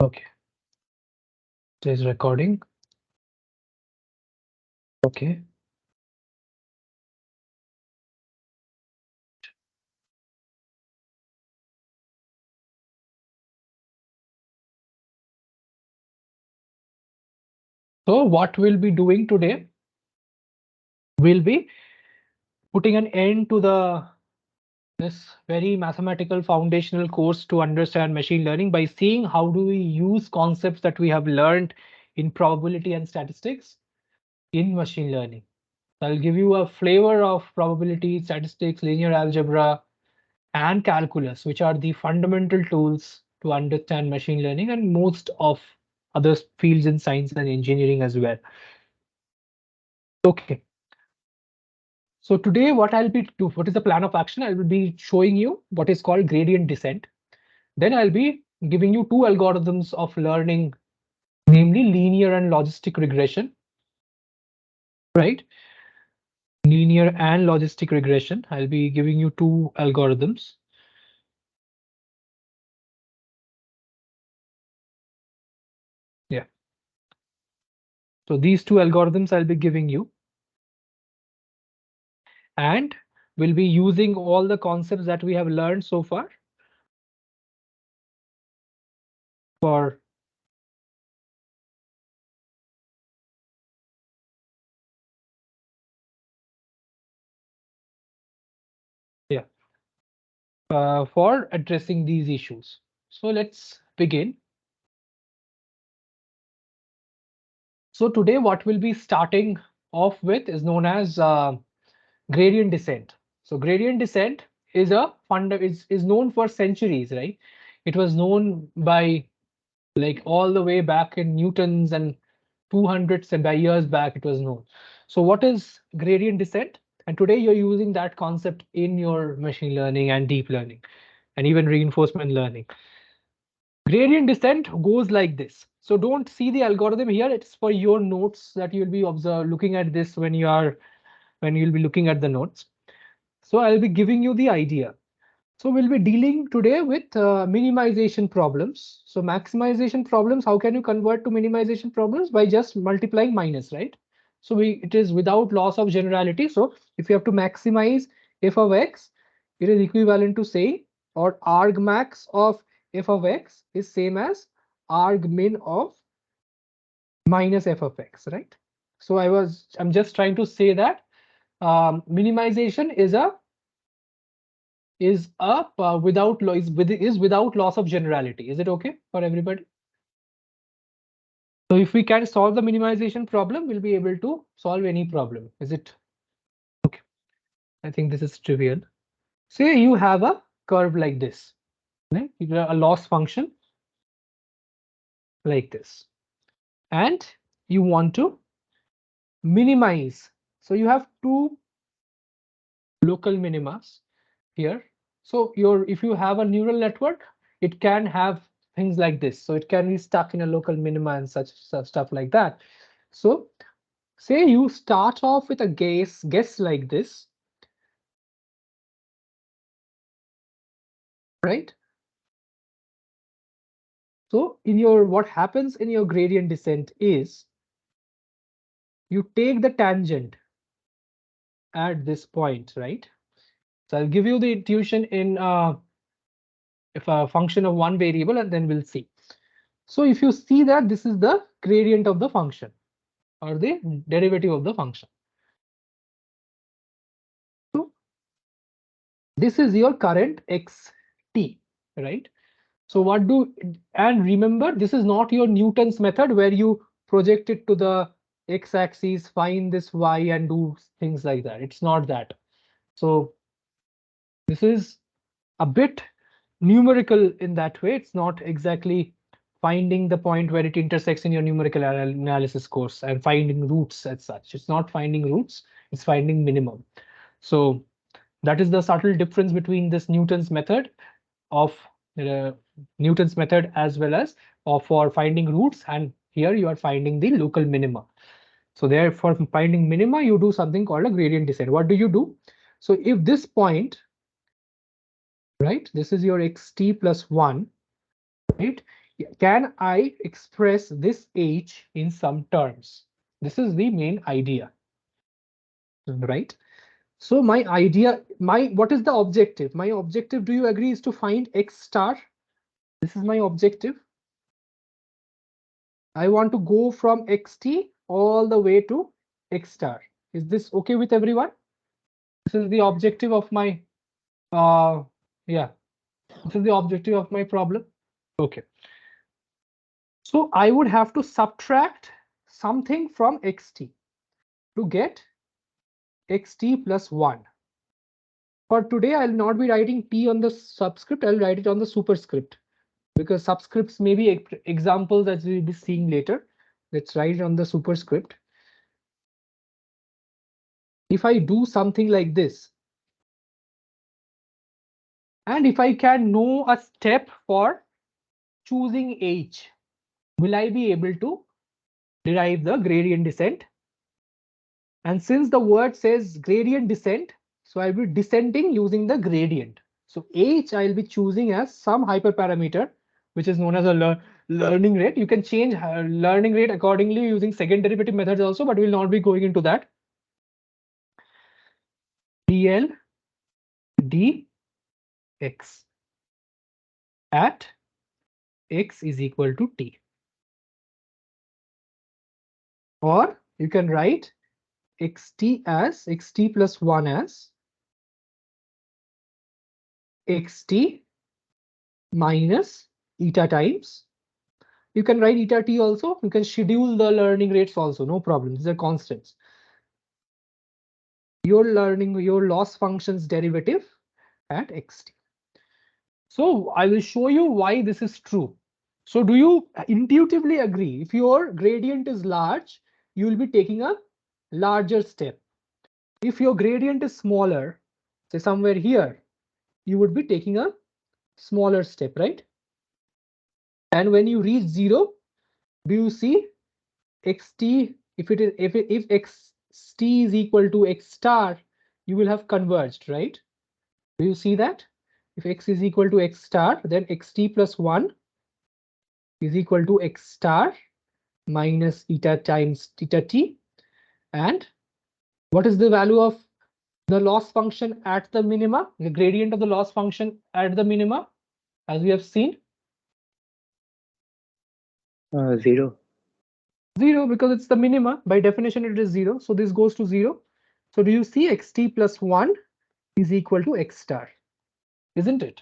Okay. It is recording. Okay. So what we'll be doing today, we'll be putting an end to this very mathematical foundational course to understand machine learning by seeing how do we use concepts that we have learned in probability and statistics in machine learning. I'll give you a flavor of probability, statistics, linear algebra, and calculus, which are the fundamental tools to understand machine learning and most of other fields in science and engineering as well. Okay. So today what is the plan of action? I will be showing you what is called gradient descent. Then I'll be giving you two algorithms of learning, namely linear and logistic regression, right? Linear and logistic regression. I'll be giving you two algorithms. Yeah. So these two algorithms I'll be giving you. And we'll be using all the concepts that we have learned so far for for addressing these issues. So let's begin. So today what we'll be starting off with is known as gradient descent. So gradient descent is is known for centuries, right? It was known by like all the way back in Newton's and 200s and by years back it was known. So what is gradient descent? And today you're using that concept in your machine learning and deep learning and even reinforcement learning. Gradient descent goes like this. So don't see the algorithm here. It's for your notes that you'll be looking at this when you'll be looking at the notes. So I'll be giving you the idea. So we'll be dealing today with minimization problems. So maximization problems, how can you convert to minimization problems? By just multiplying minus, right? So it is without loss of generality. So if you have to maximize f of x, it is equivalent to say, or argmax of f of x is same as argmin of minus f of x, right? So I'm just trying to say that minimization is without loss of generality. Is it okay for everybody? So if we can solve the minimization problem, we'll be able to solve any problem. Is it okay? I think this is trivial. Say you have a curve like this, right? You have a loss function like this, and you want to minimize. So you have two local minimas here. So if you have a neural network, it can have things like this. So it can be stuck in a local minima and such stuff like that. So say you start off with a guess like this, right? So what happens in your gradient descent is you take the tangent at this point, right? So I'll give you the intuition in if a function of one variable, and then we'll see. So if you see that this is the gradient of the function or the derivative of the function. So this is your current xt, right? So and remember, this is not your Newton's method where you project it to the x-axis, find this y and do things like that. It's not that. So this is a bit numerical in that way. It's not exactly finding the point where it intersects in your numerical analysis course and finding roots as such. It's not finding roots, it's finding minimum. So that is the subtle difference between this Newton's method as well as for finding roots, and here you are finding the local minima. So there, for finding minima, you do something called a gradient descent. What do you do? So if this point, right, this is your xt plus 1, right, Can I express this h in some terms? This is the main idea, right? So my idea, what is the objective? My objective, do you agree, is to find x star? This is my objective. I want to go from xt all the way to x star. Is this okay with everyone? This is the objective of my, yeah, this is the objective of my problem. Okay. So I would have to subtract something from xt to get xt plus 1. For today, I'll not be writing t on the subscript, I'll write it on the superscript, because subscripts may be examples that we'll be seeing later. Let's write it on the superscript. If I do something like this, and if I can know a step for choosing h, will I be able to derive the gradient descent? And since the word says gradient descent, so I'll be descending using the gradient. So h I'll be choosing as some hyperparameter, which is known as a learning rate. You can change learning rate accordingly using second derivative methods also, but we'll not be going into that. dl dx at x is equal to t. Or you can write xt as xt plus 1 as xt minus eta times. You can write eta t also. You can schedule the learning rates also, no problem. These are constants. Your loss function's derivative at xt. So I will show you why this is true. So do you intuitively agree? If your gradient is large, you will be taking a larger step. If your gradient is smaller, say somewhere here, you would be taking a smaller step, right? And when you reach 0, do you see xt, if xt is equal to x star, you will have converged, right? Do you see that? If x is equal to x star, then xt plus 1 is equal to x star minus eta times eta t. And what is the value of the loss function at the minima? The gradient of the loss function at the minima, as we have seen? 0. 0, because it's the minima. By definition, it is 0. So this goes to 0. So do you see xt plus 1 is equal to x star, isn't it?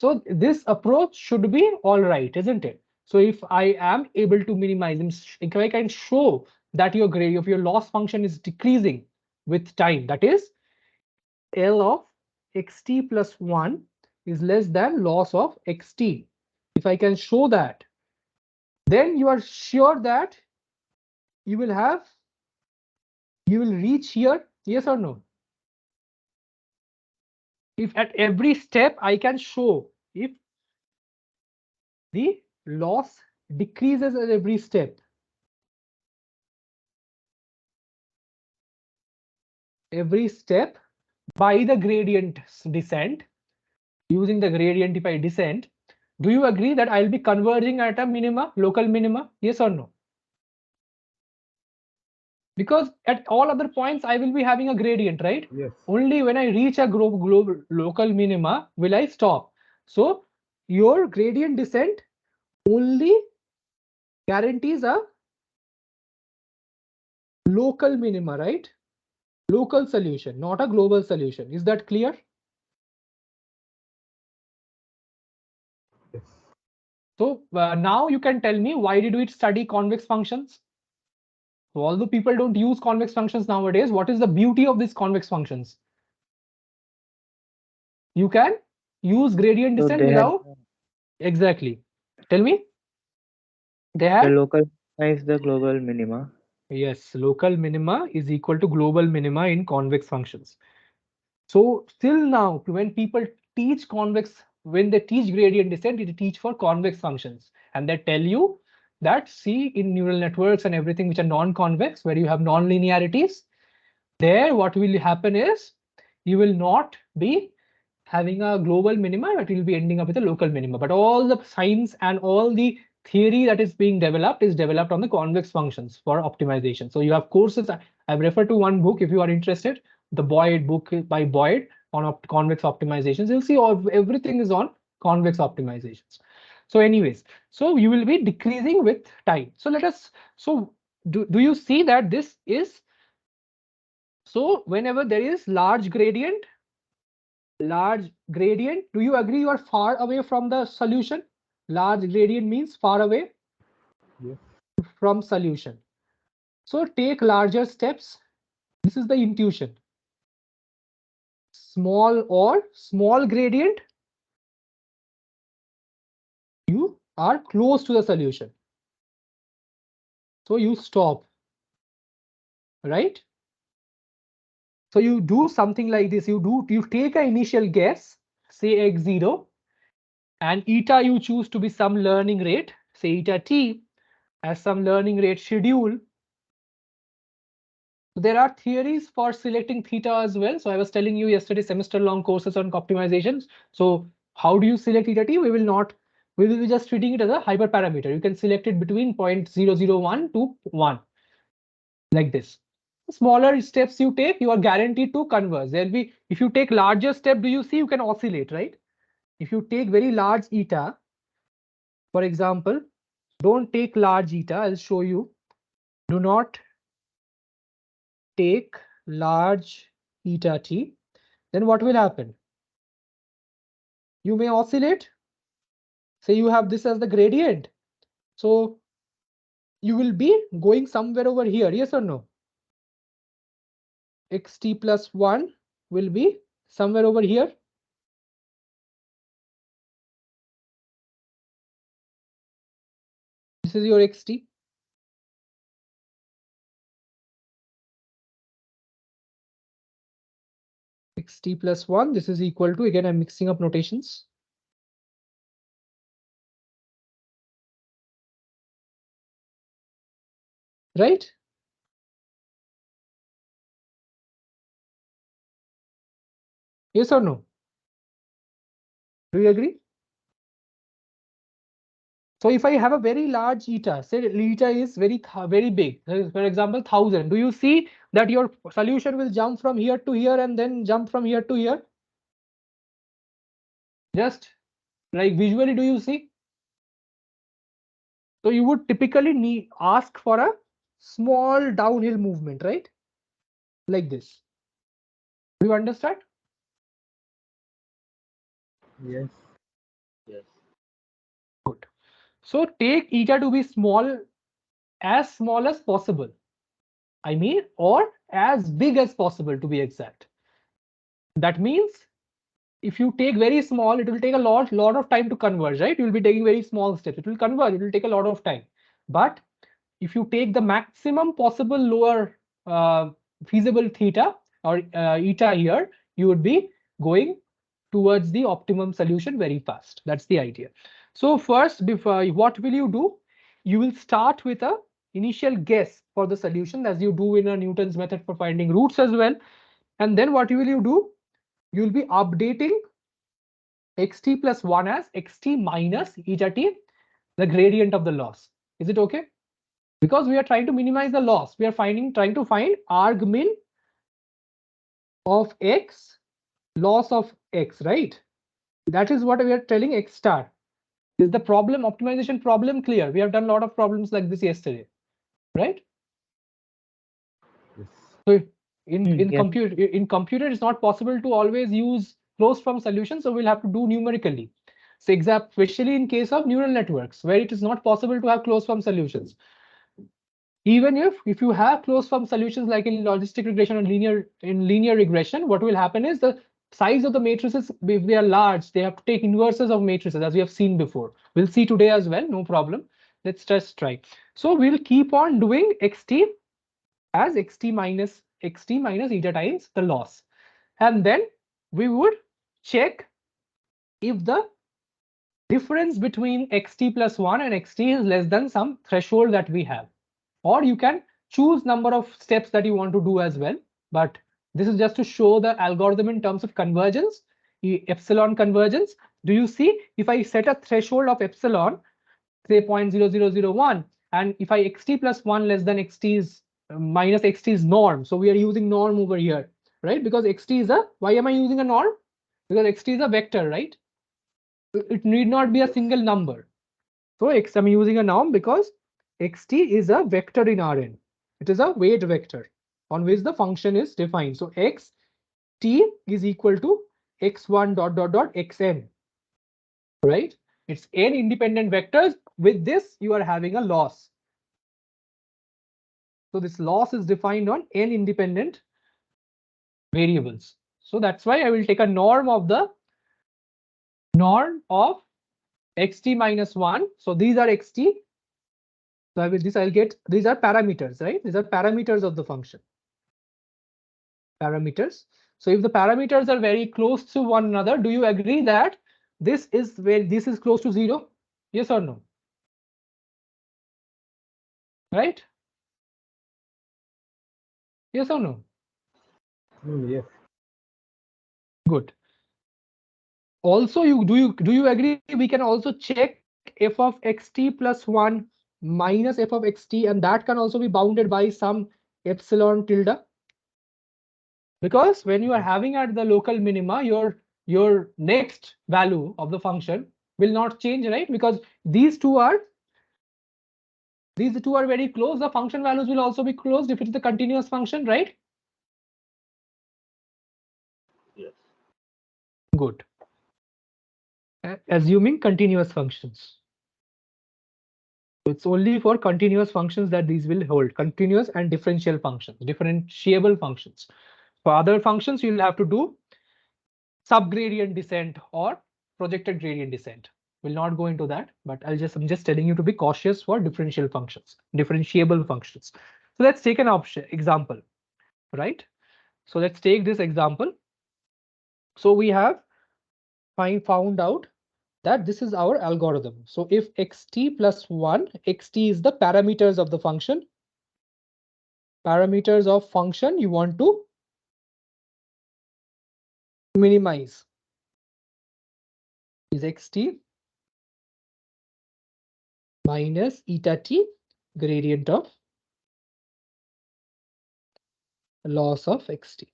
So this approach should be all right, isn't it? So if I am able to minimize, if I can show that your grade of your loss function is decreasing with time, that is L of xt plus 1 is less than loss of xt. If I can show that, then you are sure that you will reach here, yes or no? If at every step I can show if the loss decreases at every step, by the gradient descent, using the gradient if I descend, do you agree that I'll be converging at a minima, local minima? Yes or no? Because at all other points I will be having a gradient, right? Yes. Only when I reach a global local minima will I stop. So your gradient descent only guarantees a local minima, right? Local solution, not a global solution. Is that clear? Yes. So now you can tell me, why did we study convex functions? So although people don't use convex functions nowadays, what is the beauty of these convex functions? You can use gradient So descent they have without, exactly. Tell me. They the have, local minima is the global minima. yes, local minima is equal to global minima in convex functions. So till now, when people teach convex, when they teach gradient descent, they teach for convex functions. And they tell you that, see, in neural networks and everything which are non-convex, where you have non-linearities, there what will happen is you will not be having a global minima, it will be ending up with a local minima. But all the science and all the theory that is being developed is developed on the convex functions for optimization. So you have courses. I've referred to one book if you are interested, the Boyd book by Boyd on convex optimizations. You'll see everything is on convex optimizations. So anyways, so you will be decreasing with time. So let us, so do you see that this is, so whenever there is large gradient, do you agree you are far away from the solution? Large gradient means far away Yes. from solution. So take larger steps. This is the intuition. Small gradient, you are close to the solution. So you stop, right? So you do something like this. You take an initial guess, say x0, and eta you choose to be some learning rate, say eta t as some learning rate schedule. There are theories for selecting theta as well. So I was telling you yesterday, semester long courses on optimizations. So how do you select eta t? We will be just treating it as a hyperparameter. You can select it between 0.001 to 1, like this. Smaller steps you take, you are guaranteed to converge. There'll be, if you take larger step, do you see you can oscillate, right? If you take very large eta, for example, don't take large eta, I'll show you. Do not take large eta t. Then what will happen? You may oscillate. Say you have this as the gradient. So you will be going somewhere over here, yes or no? Xt plus 1 will be somewhere over here. This is your xt. Xt plus 1, this is equal to, again, I'm mixing up notations. Right? Yes or no? Do you agree? So if I have a very large eta, say eta is very big, for example, 1000, do you see that your solution will jump from here to here and then jump from here to here? Just like visually, do you see? So you would typically ask for a small downhill movement, right? Like this. Do you understand? Yes. Yes. Good. So take eta to be small as possible. I mean, or as big as possible to be exact. That means if you take very small, it will take a lot of time to converge, right? You will be taking very small steps. It will converge, it will take a lot of time. But if you take the maximum possible lower feasible theta or eta here, you would be going towards the optimum solution very fast. That's the idea. So first, before, what will you do? You will start with a initial guess for the solution, as you do in a Newton's method for finding roots as well. And then what will you do? You will be updating xt plus 1 as xt minus eta t, the gradient of the loss. Is it okay? Because we are trying to minimize the loss. We are trying to find arg min of x, loss of x, right? That is what we are telling x star. Is the problem, optimization problem, clear? We have done a lot of problems like this yesterday, right? Yes. So in Yes. computer, it's not possible to always use closed form solutions, so we'll have to do numerically. So especially in case of neural networks, where it is not possible to have closed form solutions. Even if you have closed form solutions like in logistic regression or linear regression, what will happen is the size of the matrices, if they are large, they have to take inverses of matrices, as we have seen before. We'll see today as well, no problem. Let's just try. So we'll keep on doing xt as xt minus eta times the loss. And then we would check if the difference between xt plus 1 and xt is less than some threshold that we have. Or you can choose number of steps that you want to do as well. But this is just to show the algorithm in terms of convergence. epsilon convergence. Do you see, if I set a threshold of epsilon, say 0.0001, and if I xt plus 1 less than xt is minus xt is norm, so we are using norm over here, right? Because xt is a, why am I using a norm? Because xt is a vector, right? It need not be a single number. So x, I'm using a norm because xt is a vector in Rn. It is a weight vector on which the function is defined. So x t is equal to x1 dot dot dot xn, right? It's n independent vectors. With this, you are having a loss. So this loss is defined on n independent variables. So that's why I will take a norm of the norm of xt minus 1. So these are xt. So I will this I'll get, these are parameters, right? These are parameters of the function. Parameters. So if the parameters are very close to one another, do you agree that this is where this is close to 0? Yes or no? Right? Yes or no? Yes. Good. Also, do you agree we can also check f of xt plus 1 minus f of xt, and that can also be bounded by some epsilon tilde? Because when you are having at the local minima, your next value of the function will not change, right? Because these two are very close. The function values will also be close if it is a continuous function, right? Yes. Good. Assuming continuous functions. It's only for continuous functions that these will hold. Continuous and differential functions, differentiable functions. For other functions, you'll have to do subgradient descent or projected gradient descent. We'll not go into that, but I'm just telling you to be cautious for differential functions, differentiable functions. So let's take an option example, right? So let's take this example. So we have found out that this is our algorithm. So if xt plus 1, xt is the parameters of the function. Parameters of function you want to minimize is xt minus eta t, gradient of loss of xt.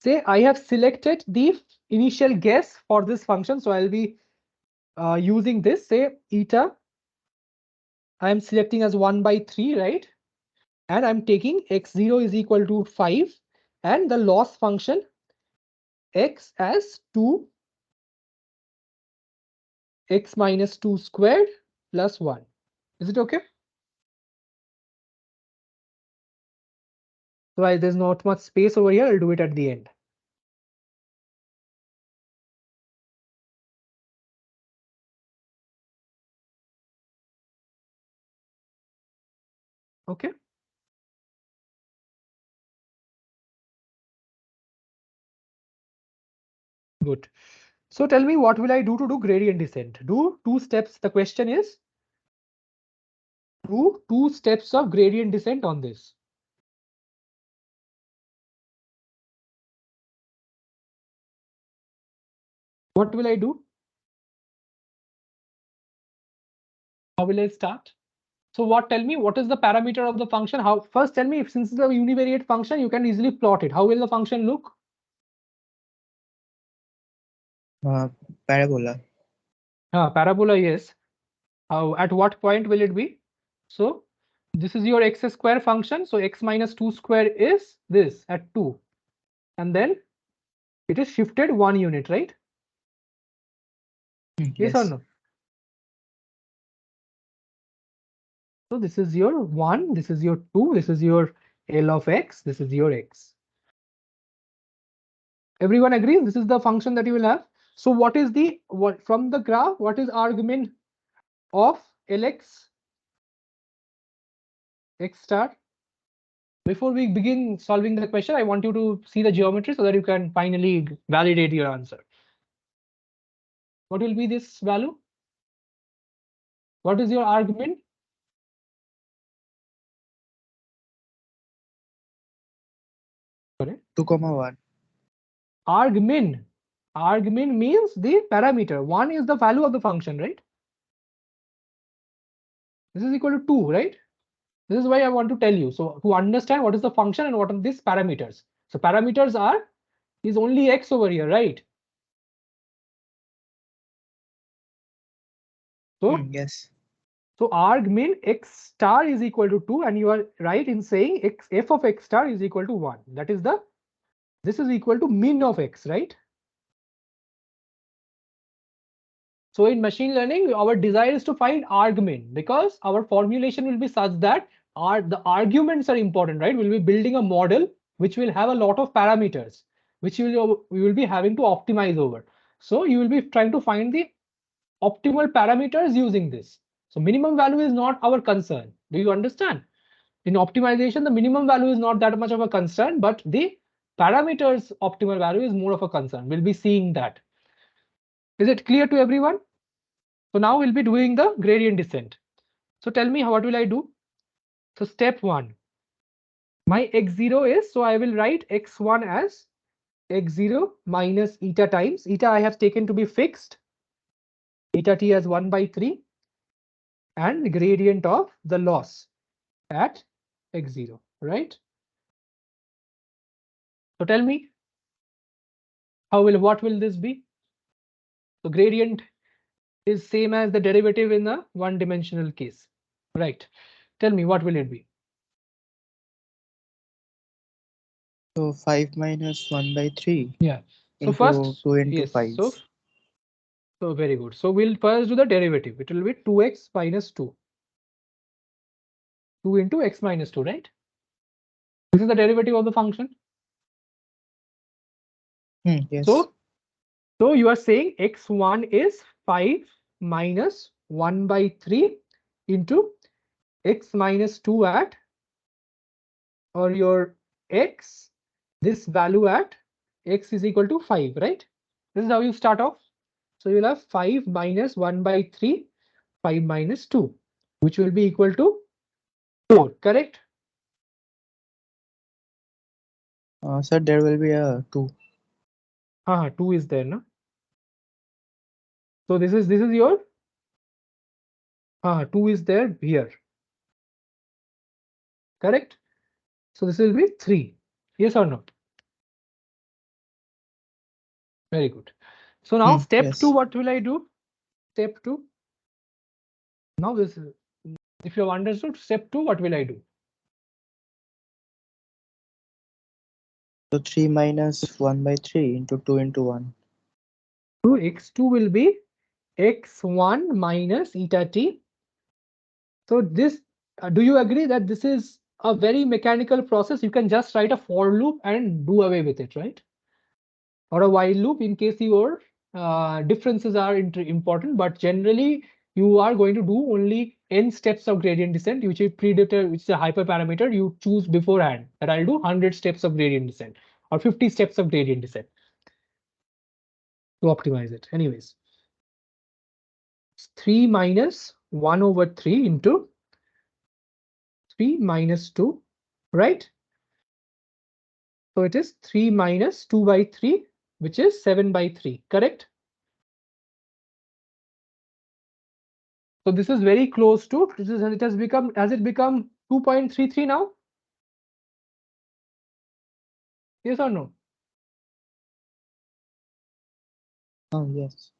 Say I have selected the initial guess for this function, so I'll be using this. Say eta I am selecting as 1 by 3, right? And I'm taking x0 is equal to 5 and the loss function x as 2, x minus 2 squared plus 1. Is it okay? So there's not much space over here. I'll do it at the end. Okay. Good. So tell me, what will I do to do gradient descent? Do 2 steps. The question is, do 2 steps of gradient descent on this. What will I do? How will I start? So tell me, what is the parameter of the function? How, first tell me, if since it's a univariate function, you can easily plot it. How will the function look? Parabola. Parabola, yes. At what point will it be? So this is your x square function. So x minus 2 square is this at 2. And then it is shifted 1 unit, right? Yes or Yes. no? So this is your 1, this is your 2, this is your L of x, this is your x. Everyone agrees this is the function that you will have. So what is what from the graph, what is argument of Lx x star? Before we begin solving the question, I want you to see the geometry so that you can finally validate your answer. What will be this value? What is your argument? Correct. 2, 1. Argmin. Argmin means the parameter. 1 is the value of the function, right? This is equal to 2, right? This is why I want to tell you. So to understand what is the function and what are these parameters. So parameters is only x over here, right? So Yes. so argmin x star is equal to 2, and you are right in saying f of x star is equal to 1. That is this is equal to min of x, right? So in machine learning, our desire is to find argmin because our formulation will be such that the arguments are important, right? We'll be building a model which will have a lot of parameters, which we will be having to optimize over. So you will be trying to find the optimal parameters using this. So minimum value is not our concern. Do you understand? In optimization, the minimum value is not that much of a concern, but the parameters optimal value is more of a concern. We'll be seeing that. Is it clear to everyone? So now we'll be doing the gradient descent. So tell me, what will I do? So step 1, my x0 is, so I will write x1 as x0 minus eta times, eta I have taken to be fixed, eta t as 1 by 3, and the gradient of the loss at x0, right? So tell me, what will this be? So gradient is same as the derivative in the one-dimensional case, right? Tell me, what will it be? So 5 minus 1 by 3 Yeah. So into first, 2 into yes. 5. So very good. So we'll first do the derivative. It will be 2x minus 2. 2 into x minus 2, right? This is the derivative of the function. Yes. So you are saying x1 is 5 minus 1 by 3 into x minus 2 at, or your x, this value at x is equal to 5, right? This is how you start off. So you'll have 5 minus 1 by 3, 5 minus 2, which will be equal to 4, correct? Sir, there will be a 2. 2 is there, no? So this is your 2 is there here, correct? So this will be 3. Yes or no? Very good. So now step 2, Yes. what will I do? Step 2. Now this is, if you have understood step 2, what will I do? So 3 minus 1 by 3 into 2 into 1. So x2 will be x1 minus eta t. So this, do you agree that this is a very mechanical process? You can just write a for loop and do away with it, right? Or a while loop in case your differences are important, but generally you are going to do only n steps of gradient descent, which is predetermined, which is a hyperparameter you choose beforehand, that I'll do 100 steps of gradient descent or 50 steps of gradient descent to optimize it. Anyways, 3 minus 1 over 3 into 3 minus 2, right? So it is 3 minus 2 by 3, which is 7 by 3, correct? So this is very close to, it has become, has it become 2.33 now? Yes or no? Oh, yes.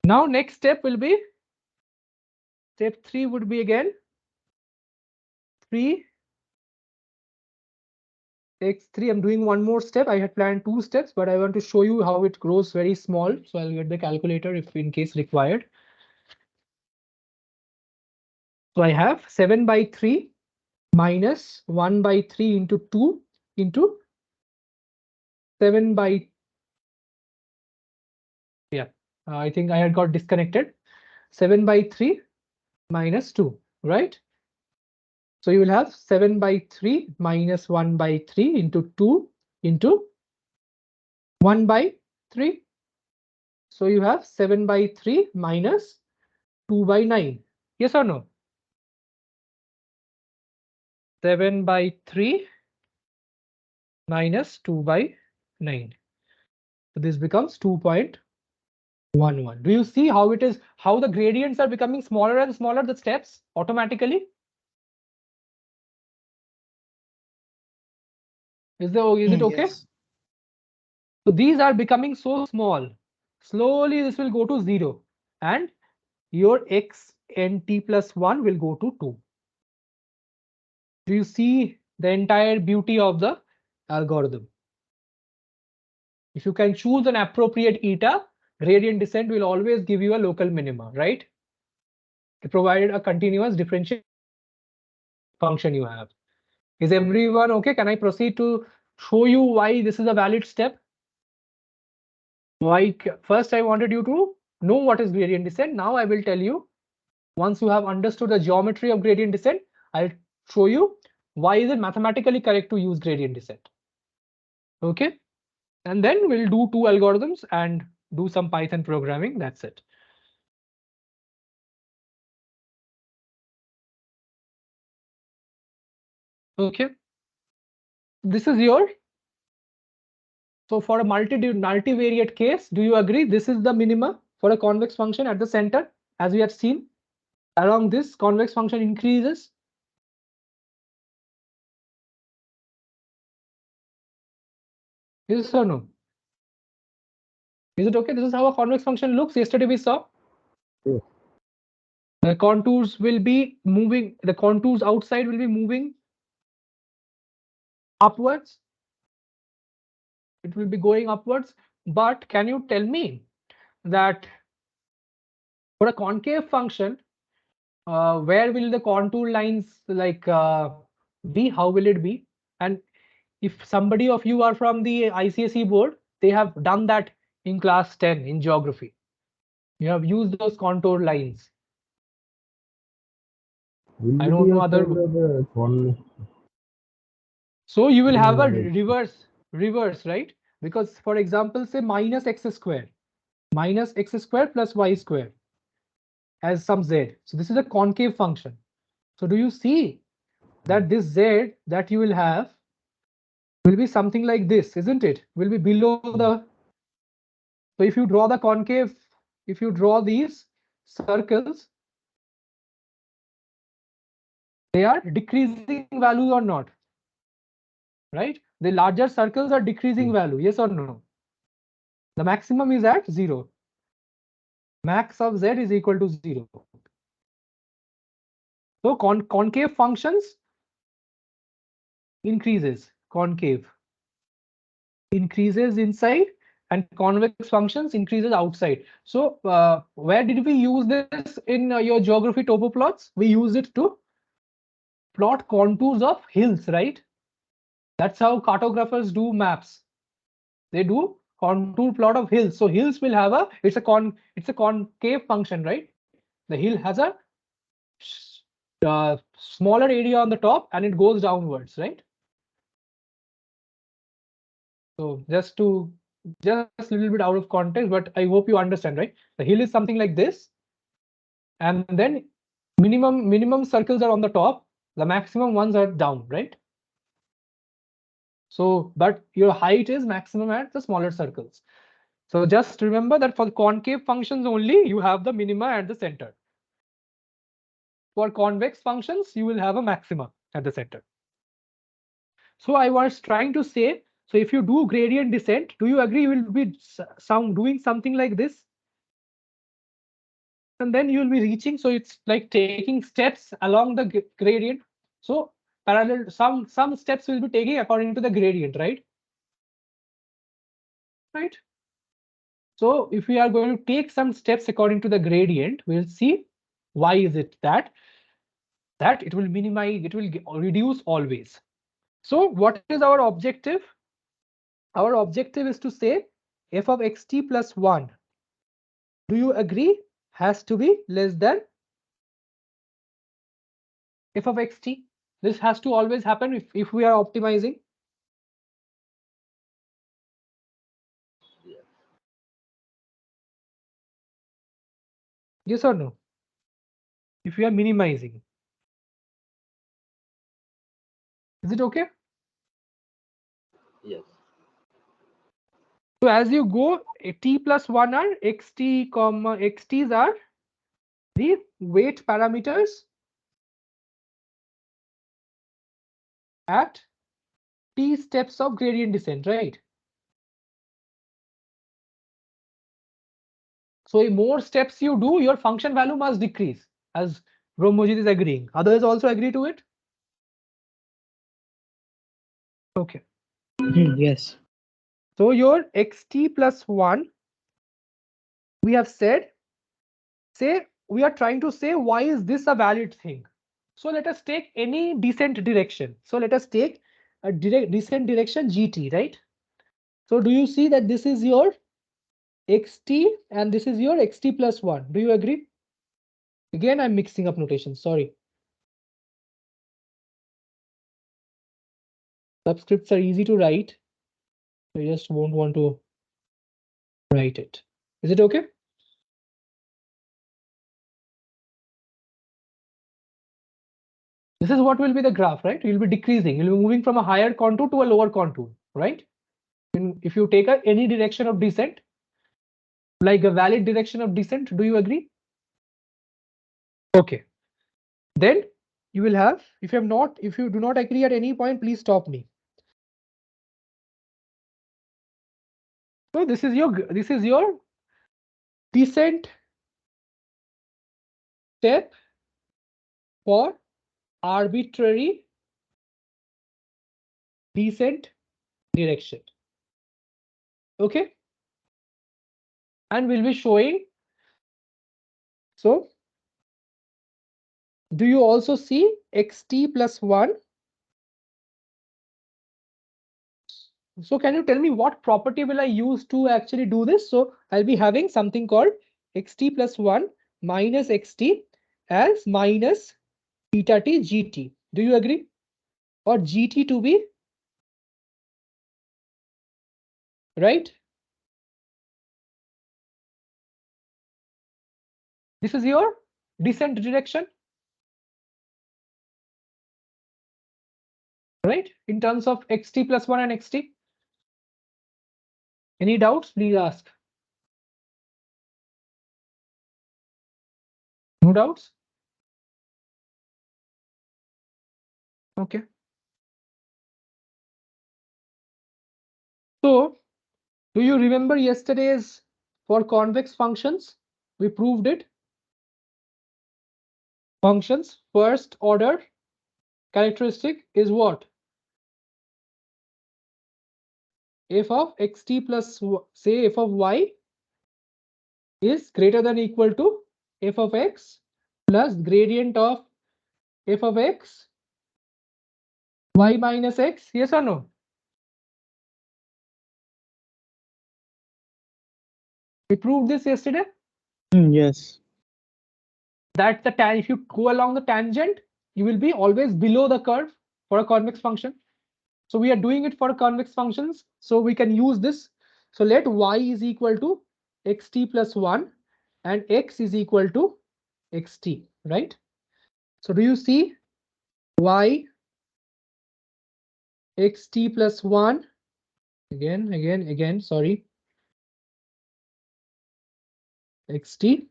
Now next step will be, step 3 would be again 3 x3. I'm doing one more step. I had planned 2 steps, but I want to show you how it grows very small. So I'll get the calculator if in case required. So I have 7 by 3 minus 1 by 3 into 2 into 7 by, yeah, I think I had got disconnected. 7 by 3 minus 2, right? So you will have 7 by 3 minus 1 by 3 into 2 into 1 by 3. So you have 7 by 3 minus 2 by 9. Yes or no? 7 by 3 minus 2 by 9. So this becomes 2.11. Do you see how it is, how the gradients are becoming smaller and smaller, the steps automatically? Is it okay? Yes. So these are becoming so small. Slowly this will go to 0 and your x n t plus 1 will go to 2. Do you see the entire beauty of the algorithm? If you can choose an appropriate eta, gradient descent will always give you a local minima, right? Provided a continuous differential function you have. Is everyone okay? Can I proceed to show you why this is a valid step? Why? First, I wanted you to know what is gradient descent. Now I will tell you, once you have understood the geometry of gradient descent, I'll show you why is it mathematically correct to use gradient descent. Okay? And then we'll do 2 algorithms and do some Python programming. That's it. Okay. This is your, so for a multivariate case, do you agree this is the minima for a convex function at the center, as we have seen? Along this convex function increases. Yes or no? Is it okay? This is how a convex function looks. Yesterday we saw. Yes. The contours will be moving, the contours outside will be moving upwards. It will be going upwards. But can you tell me that for a concave function, where will the contour lines be? How will it be? And if somebody of you are from the ICSE board, they have done that in class 10 in geography. You have used those contour lines. Will I it don't be know a other. kind of a one? So you will have a Like, reverse, right? Because for example, say minus x square plus y square as some z. So this is a concave function. So do you see that this z that you will have will be something like this, isn't it? Will be below the. So if you draw the concave, if you draw these circles, they are decreasing value or not, right? The larger circles are decreasing value, yes or no? The maximum is at 0. Max of z is equal to 0. So concave functions concave increases inside, and convex functions increases outside. So where did we use this in your geography topo plots? We use it to plot contours of hills, right? That's how cartographers do maps. They do contour plot of hills. So hills will have a, it's a concave function, right? The hill has a smaller area on the top and it goes downwards, right? So just a little bit out of context, but I hope you understand, right? The hill is something like this, and then minimum circles are on the top, the maximum ones are down, right? So, but your height is maximum at the smaller circles. So just remember that for concave functions only, you have the minima at the center. For convex functions, you will have a maxima at the center. So I was trying to say, so if you do gradient descent, do you agree you will be doing something like this? And then you will be reaching, so it's like taking steps along the gradient. So parallel, some steps will be taking according to the gradient, right? So if we are going to take some steps according to the gradient, we'll see why is it that it will minimize, it will reduce always. So what is our objective? Our objective is to say f of xt plus 1, do you agree, has to be less than f of xt. This has to always happen if we are optimizing. Yes or no? If we are minimizing, is it okay? yes. So as you go, t plus 1 are xt comma xt's are the weight parameters at t steps of gradient descent, right? So the more steps you do, your function value must decrease, as Brahmojit is agreeing. Others also agree to it? Okay. Yes. So your xt plus 1, we have said, say we are trying to say why is this a valid thing. So let us take any descent direction. So let us take a direct descent direction gt, right? So do you see that this is your xt and this is your xt plus 1? Do you agree? Again, I'm mixing up notation. Sorry. Subscripts are easy to write. I just won't want to write it. Is it okay? This is what will be the graph, right? You'll be decreasing. You'll be moving from a higher contour to a lower contour, right? If you take any direction of descent, like a valid direction of descent, do you agree? Okay. Then you will have, if you do not agree at any point, please stop me. So this is your descent step for arbitrary descent direction. Okay. And we'll be showing. So do you also see xt plus 1? So can you tell me what property will I use to actually do this? So I'll be having something called xt plus 1 minus xt as minus theta t gt. Do you agree? Or gt to be right? This is your descent direction, right? In terms of xt plus 1 and xt. Any doubts? Please ask. No doubts? Okay. So do you remember yesterday's for convex functions? We proved it. Functions first order characteristic is what? F of xt plus, say, f of y is greater than equal to f of x plus gradient of f of x y minus x. Yes or no? We proved this yesterday. Yes. That the tan, if you go along the tangent, you will be always below the curve for a convex function. So we are doing it for convex functions, so we can use this. So let y is equal to xt plus 1 and x is equal to xt, right? So do you see y xt plus 1 again, sorry, xt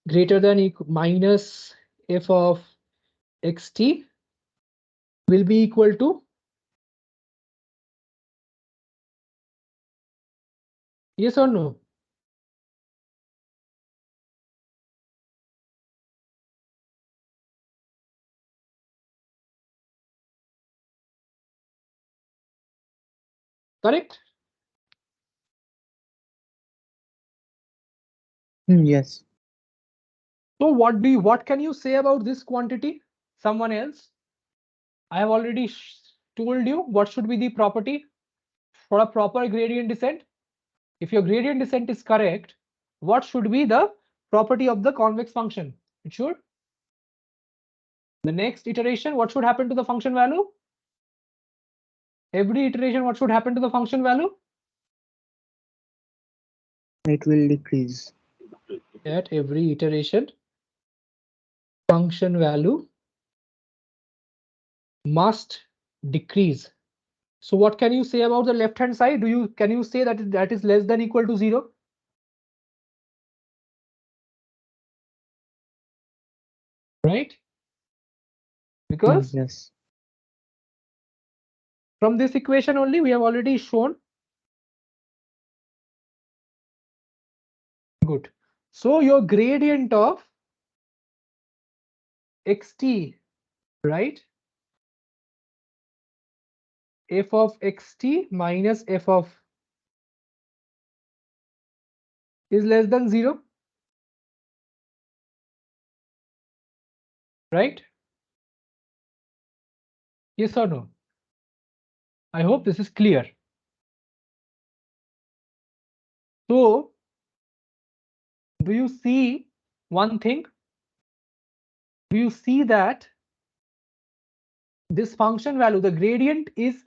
greater than equal minus f of xt will be equal to, yes or no? Correct? Yes. So what can you say about this quantity? Someone else? I have already told you what should be the property for a proper gradient descent. If your gradient descent is correct, what should be the property of the convex function? It should, the next iteration, what should happen to the function value? Every iteration, what should happen to the function value? It will decrease. At every iteration, function value must decrease. So what can you say about the left hand side? Can you say that that is less than equal to 0? Right? Because Yes. from this equation only we have already shown. Good. So your gradient of xt, right? F of xt minus f of is less than 0, right? Yes or no? I hope this is clear. So do you see one thing? Do you see that this function value, the gradient is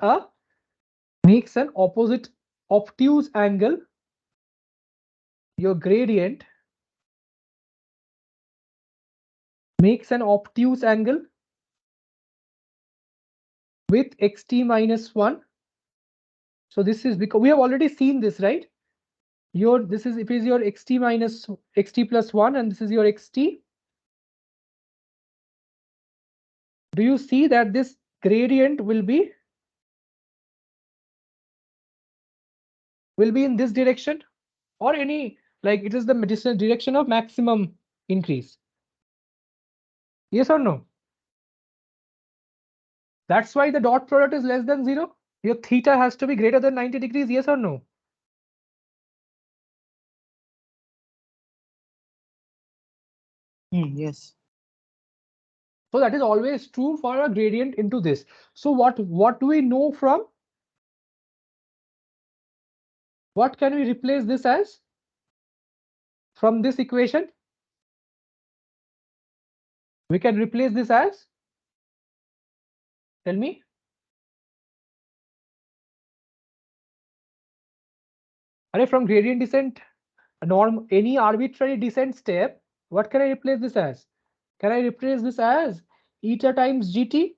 makes an opposite obtuse angle. Your gradient makes an obtuse angle with xt minus 1. So this is because we have already seen this, right? This is if is your xt minus xt plus 1 and this is your xt. Do you see that this gradient will be in this direction or any, like it is the direction of maximum increase? Yes or no? That's why the dot product is less than 0. Your theta has to be greater than 90 degrees. Yes or no? Yes. So that is always true for a gradient into this. So what do we know from? What can we replace this as from this equation? We can replace this as, tell me. From gradient descent, any arbitrary descent step, what can I replace this as? Can I replace this as eta times gt?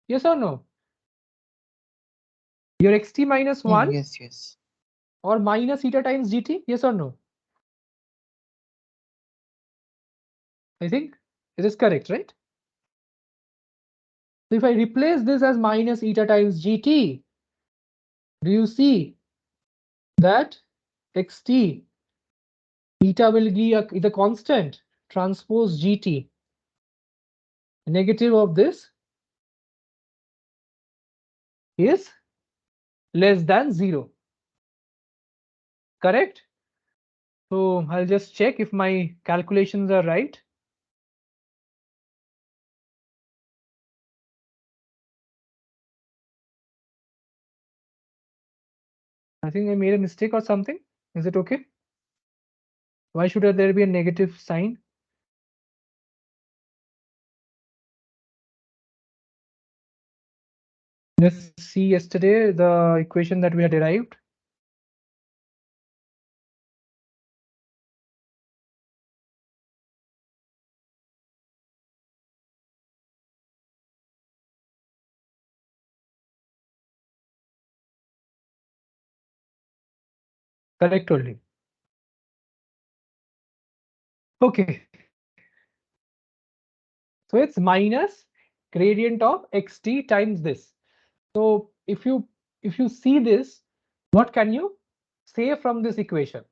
Yes or no? Your xt minus 1 Yes. Yes. or minus eta times gt? Yes or no? I think it is correct, right? So if I replace this as minus eta times gt, do you see that xt eta will be is a constant transpose gt? Negative of this is less than 0. Correct? So I'll just check if my calculations are right. I think I made a mistake or something. Is it okay? Why should there be a negative sign? Let's see yesterday the equation that we had derived. Correct only. Okay. So it's minus gradient of xt times this. So if you see this, what can you say from this equation?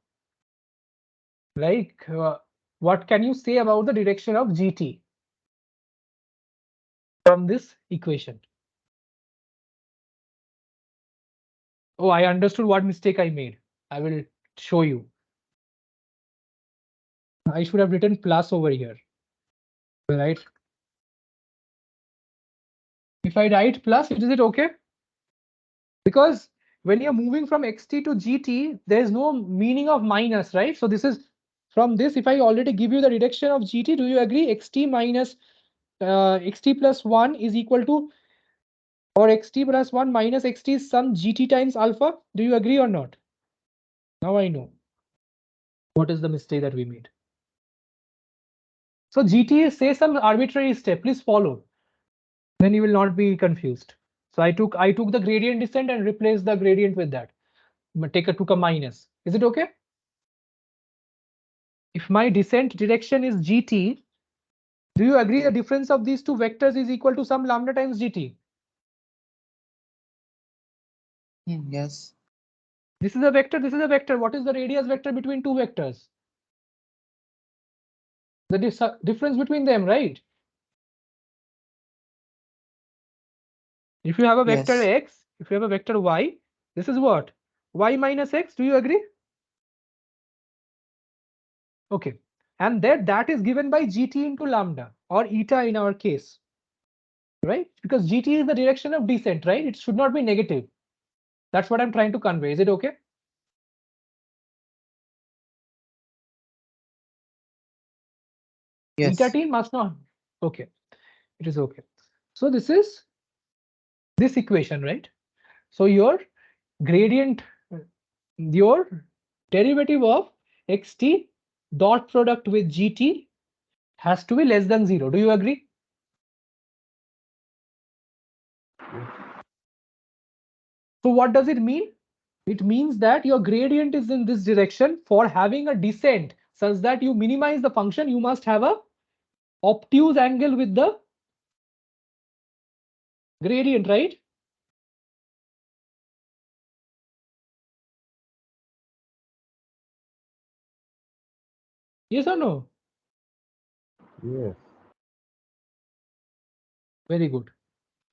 Like what can you say about the direction of gt from this equation? Oh, I understood what mistake I made. I will show you. I should have written plus over here, right? If I write plus, is it okay? Because when you're moving from xt to gt, there is no meaning of minus, right? So this is from this. If I already give you the reduction of gt, do you agree? Xt minus xt plus 1 is equal to, or xt plus 1 minus xt is some gt times alpha. Do you agree or not? Now I know what is the mistake that we made. So gt is say some arbitrary step. Please follow. Then you will not be confused. So I took the gradient descent and replaced the gradient with that. Took a minus. Is it okay? If my descent direction is gt, do you agree the difference of these two vectors is equal to some lambda times gt? Yes. This is a vector, this is a vector. What is the radius vector between two vectors? The difference between them, right? If you have a vector Yes. x, if you have a vector y, this is what? Y minus x, do you agree? Okay. And that is given by gt into lambda or eta in our case, right? Because gt is the direction of descent, right? It should not be negative. That's what I'm trying to convey. Is it okay? Eta Yes. t must not. Okay. It is okay. So this is this equation, right? So your gradient, your derivative of xt dot product with gt has to be less than 0. Do you agree? So what does it mean? It means that your gradient is in this direction. For having a descent such that you minimize the function, you must have a obtuse angle with the gradient, right? Yes or no? Yes. Very good.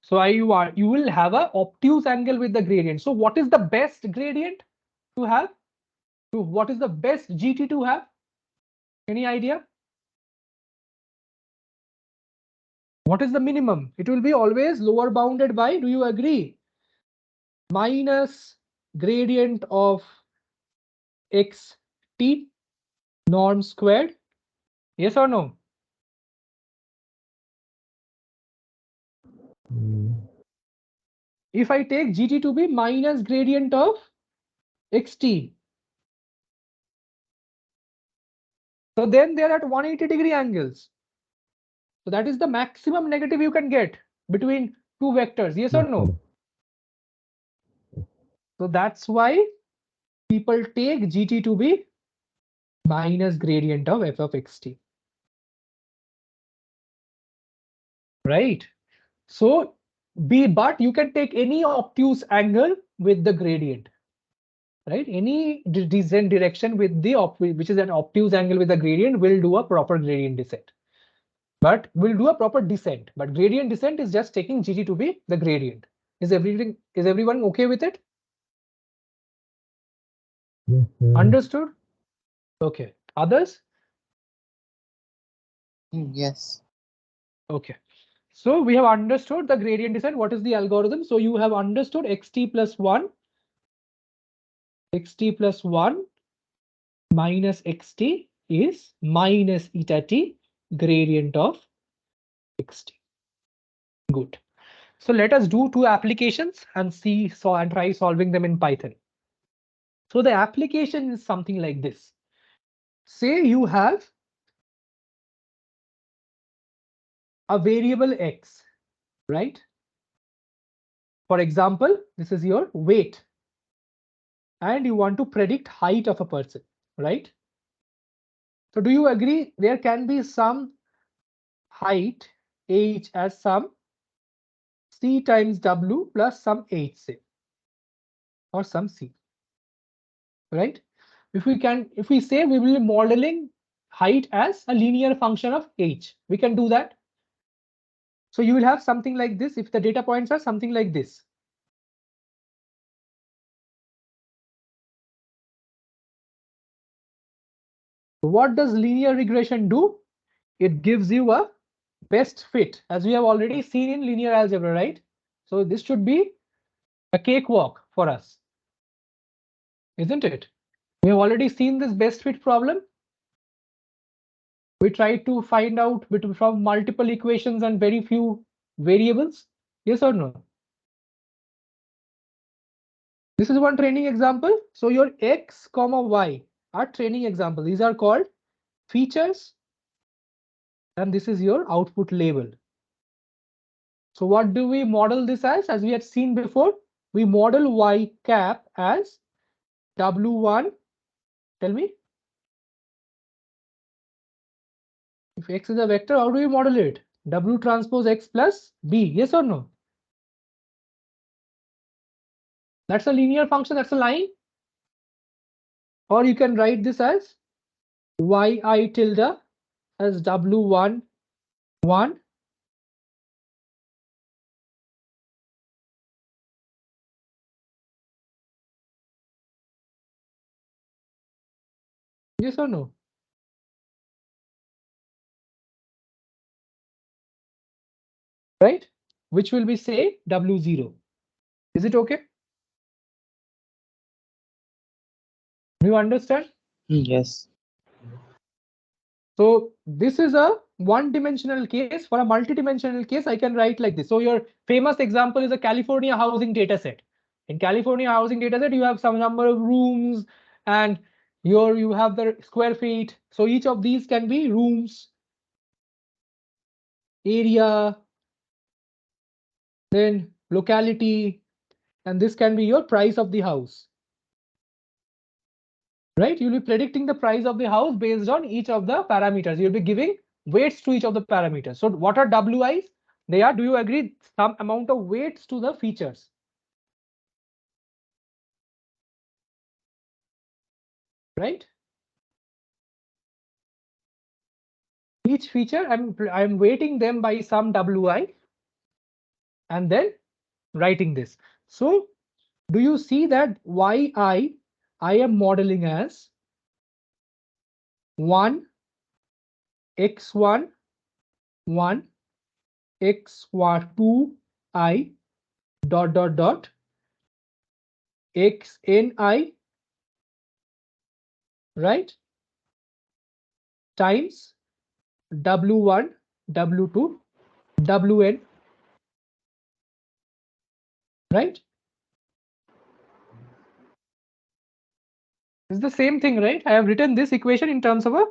So you will have a obtuse angle with the gradient. So what is the best gradient to have? What is the best GT to have? Any idea? What is the minimum? It will be always lower bounded by, do you agree? Minus gradient of xt norm squared. Yes or no? Mm. If I take gt to be minus gradient of xt, so then they are at 180-degree angles. So that is the maximum negative you can get between two vectors. Yes or Yes, no? sir. So that's why people take gt to be minus gradient of f of xt. Right? So but you can take any obtuse angle with the gradient. Right? Any descent direction with the which is an obtuse angle with the gradient will do a proper gradient descent. But we'll do a proper descent. But gradient descent is just taking gt to be the gradient. Is everyone okay with it? Yes, sir. Understood? Okay. Others? Yes. Okay. So we have understood the gradient descent. What is the algorithm? So you have understood xt plus 1 minus xt is minus eta t gradient of xt. Good. So let us do two applications and and try solving them in Python. So the application is something like this. Say you have a variable x, right? For example, this is your weight, and you want to predict height of a person, right? So do you agree there can be some height h as some c times w plus some h, say, or some c, right? If we say we will be modeling height as a linear function of h, we can do that. So you will have something like this if the data points are something like this. What does linear regression do? It gives you a best fit, as we have already seen in linear algebra, right? So this should be a cakewalk for us, isn't it? We have already seen this best fit problem. We tried to find out from multiple equations and very few variables. Yes or no? This is one training example. So your x comma y are training examples. These are called features, and this is your output label. So what do we model this as? As we had seen before, we model y cap as W1. Tell me, if X is a vector, how do we model it? W transpose X plus B, yes or no? That's a linear function, that's a line. Or you can write this as yi tilde as W1, 1. Yes or no? Right? Which will be say W0. Is it okay? Do you understand? Yes. So this is a one-dimensional case. For a multi-dimensional case, I can write like this. So your famous example is a California housing data set. In California housing data set, you have some number of rooms and you have the square feet. So each of these can be rooms, area, then locality, and this can be your price of the house. Right? You'll be predicting the price of the house based on each of the parameters. You'll be giving weights to each of the parameters. So what are WIs? They are, do you agree, some amount of weights to the features. Right? Each feature, I'm weighting them by some WI and then writing this. So do you see that YI I am modeling as 1 x1 1 x2 I dot xni, right, times W1 W2 Wn, right? It's the same thing, right? I have written this equation in terms of a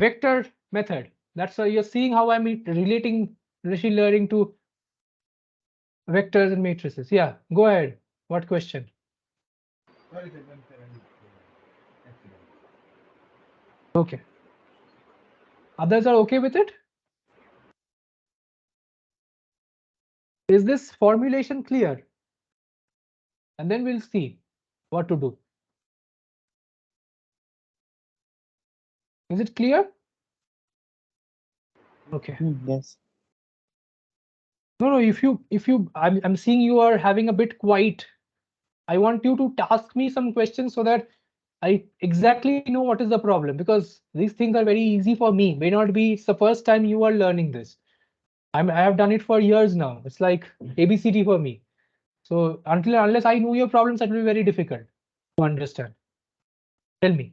vector method. That's why you're seeing how I'm relating machine learning to vectors and matrices. Yeah, go ahead. What question? Okay. Others are okay with it? Is this formulation clear? And then we'll see what to do. Is it clear? Okay. Yes. No, I'm seeing you are having a bit quiet. I want you to task me some questions so that I exactly know what is the problem, because these things are very easy for me. May not be it's the first time you are learning this. I have done it for years now. It's like ABCD for me. So unless I know your problems, that will be very difficult to understand. Tell me.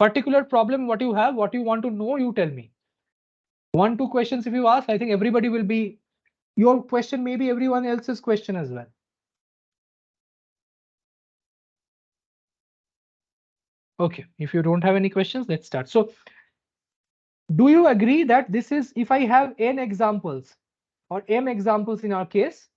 Particular problem, what you have, what you want to know, you tell me. 1, 2 questions if you ask, I think everybody will be your question, maybe everyone else's question as well. Okay, if you don't have any questions, let's start. So do you agree that this is, if I have n examples or m examples in our case,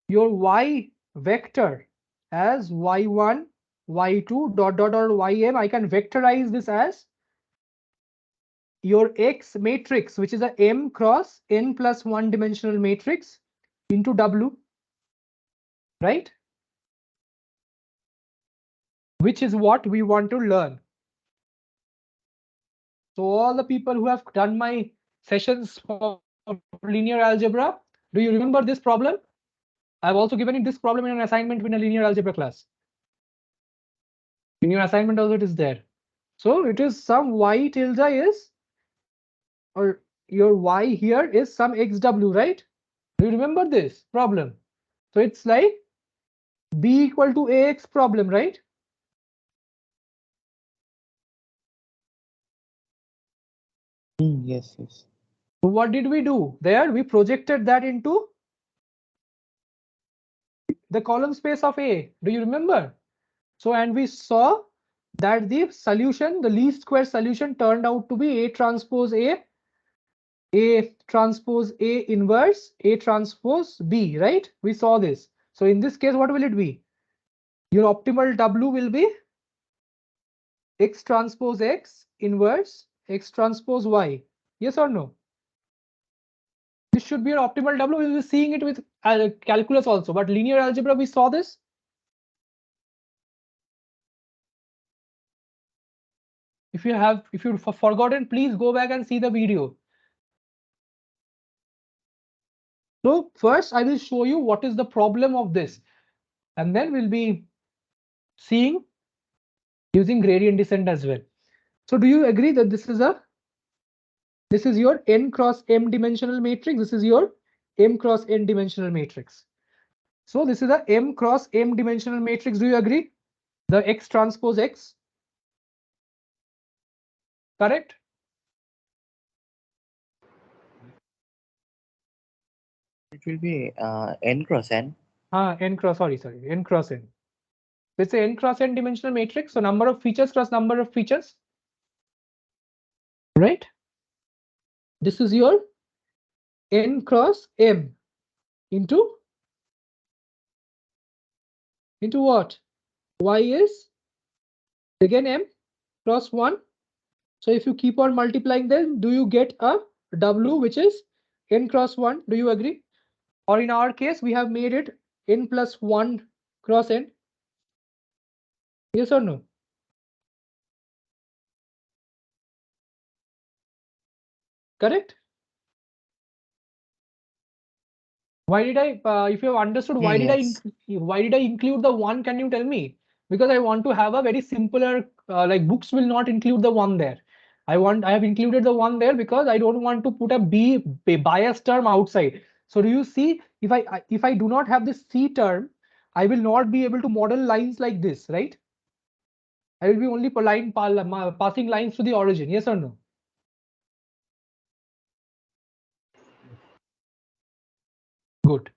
your y vector as y1, y2 or ym, I can vectorize this as your X matrix, which is a M cross n plus 1 dimensional matrix into W, right? Which is what we want to learn. So all the people who have done my sessions for linear algebra, do you remember this problem? I've also given you this problem in an assignment in a linear algebra class. In your assignment also it is there. So it is some y tilde is, or your y here is some xw, right? Do you remember this problem? So it's like b equal to ax problem, right? Yes, yes. So what did we do there? We projected that into the column space of A. Do you remember? So, and we saw that the solution, the least square solution, turned out to be A transpose A A transpose A inverse A transpose B, right? We saw this. So in this case, what will it be? Your optimal W will be X transpose X inverse X transpose Y. Yes or no? This should be your optimal W. We'll be seeing it with calculus also, but linear algebra, we saw this. If you've forgotten, please go back and see the video. So first I will show you what is the problem of this, and then we'll be seeing using gradient descent as well. So do you agree that this is your n cross m dimensional matrix? This is your m cross n dimensional matrix. So this is a m cross m dimensional matrix. Do you agree? The X transpose X. Correct? It will be n cross n. N cross, sorry, n cross n. It's a n cross n dimensional matrix. So number of features cross number of features. Right? This is your n cross m into what? Y is again m cross 1. So if you keep on multiplying them, do you get a W which is n cross 1? Do you agree? Or in our case, we have made it n plus 1 cross n. Yes or no? Correct? Why did I, if you have understood, why did Yes. why did I include the 1? Can you tell me? Because I want to have a very simpler, like books will not include the 1 there. I have included the 1 there because I don't want to put a bias term outside. So do you see, if I do not have this C term, I will not be able to model lines like this, right? I will be only passing lines to the origin. Yes or no? Good.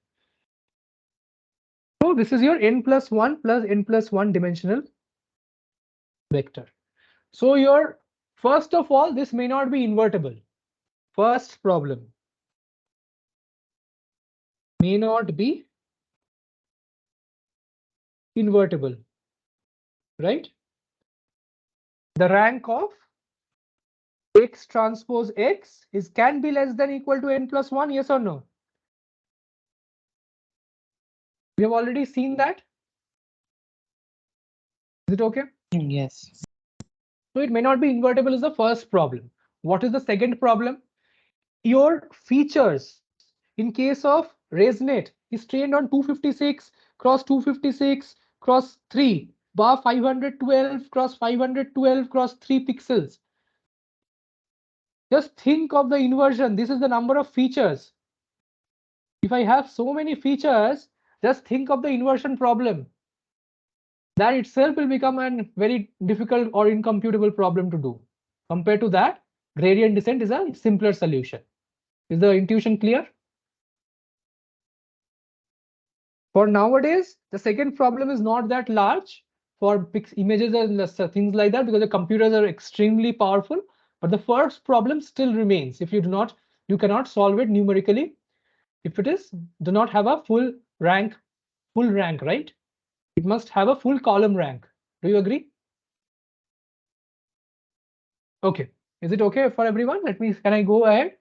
So this is your n plus 1 plus n plus 1 dimensional vector. So your, first of all, this may not be invertible. First problem may not be invertible, right? The rank of X transpose X is can be less than equal to n plus 1, yes or no? We have already seen that. Is it okay? Yes. So it may not be invertible is the first problem. What is the second problem? Your features in case of ResNet is trained on 256 cross 256 cross 3 bar 512 cross 512 cross 3 pixels. Just think of the inversion. This is the number of features. If I have so many features, just think of the inversion problem. That itself will become a very difficult or incomputable problem to do. Compared to that, gradient descent is a simpler solution. Is the intuition clear? For nowadays, the second problem is not that large for images and things like that because the computers are extremely powerful. But the first problem still remains. If you cannot solve it numerically. If it is, do not have a full rank, right? It must have a full column rank. Do you agree? Okay. Is it okay for everyone? Can I go ahead?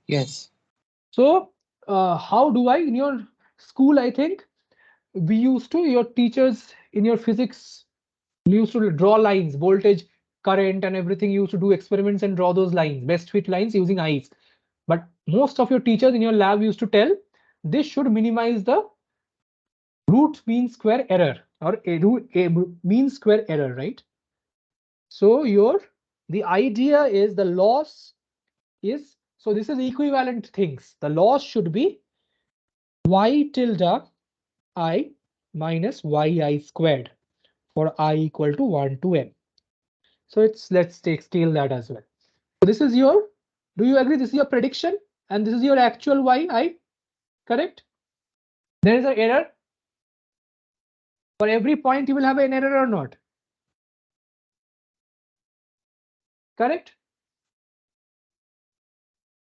Yes. So how do I, in your school, I think we used to, your teachers in your physics, you used to draw lines, voltage, current and everything. You used to do experiments and draw those lines, best fit lines using eyes. But most of your teachers in your lab used to tell this should minimize the root mean square error or a mean square error, right? So the idea is the loss is, so this is equivalent things. The loss should be y tilde I minus yi squared for I equal to 1 to n. So let's take scale that as well. So this is your, do you agree this is your prediction and this is your actual yi, correct? There is an error. For every point you will have an error or not? Correct?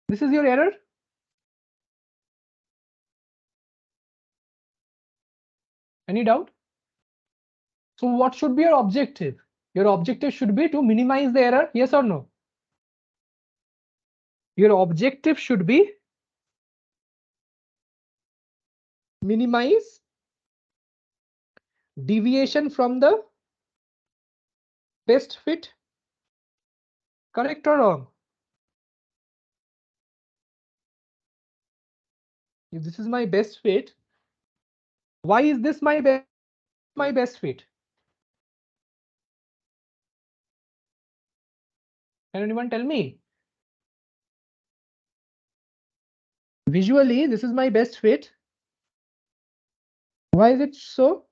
This is your error. Any doubt? So what should be your objective? Your objective should be to minimize the error, yes or no? Your objective should be minimize deviation from the best fit. Correct or wrong? If this is my best fit, why is this my best fit? Can anyone tell me? Visually, this is my best fit. Why is it so?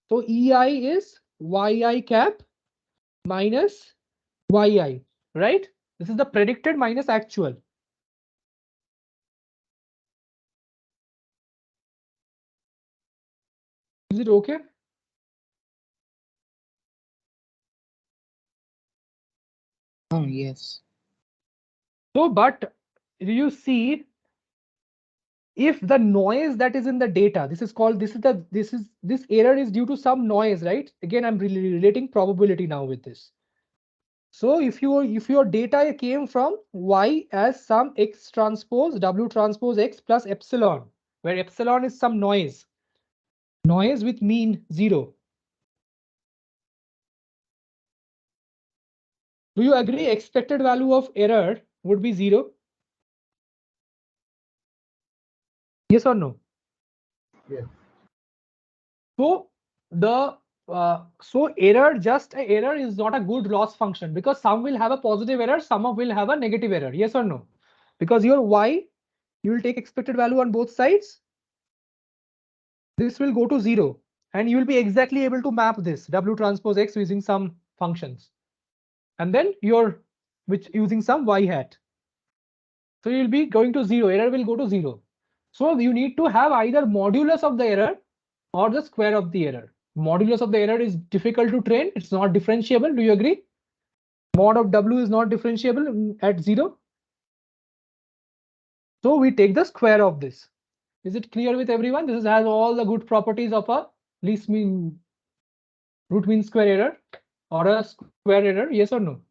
So EI is YI cap minus YI, right? This is the predicted minus actual. Is it okay? Yes. So, but you see, if the noise that is in the data, this error is due to some noise, right? Again, I'm really relating probability now with this. So if your data came from Y as some X transpose W transpose X plus epsilon, where epsilon is some noise with mean 0. Do you agree expected value of error would be 0? Yes or no? Yes. So the error is not a good loss function, because some will have a positive error, some will have a negative error. Yes or no? Because your Y, you will take expected value on both sides. This will go to 0, and you will be exactly able to map this W transpose X using some functions, and then using some Y hat. So you'll be going to 0. Error will go to 0. So you need to have either modulus of the error or the square of the error. Modulus of the error is difficult to train. It's not differentiable. Do you agree? Mod of W is not differentiable at 0. So we take the square of this. Is it clear with everyone? This has all the good properties of a least mean root mean square error or a square error. Yes or no?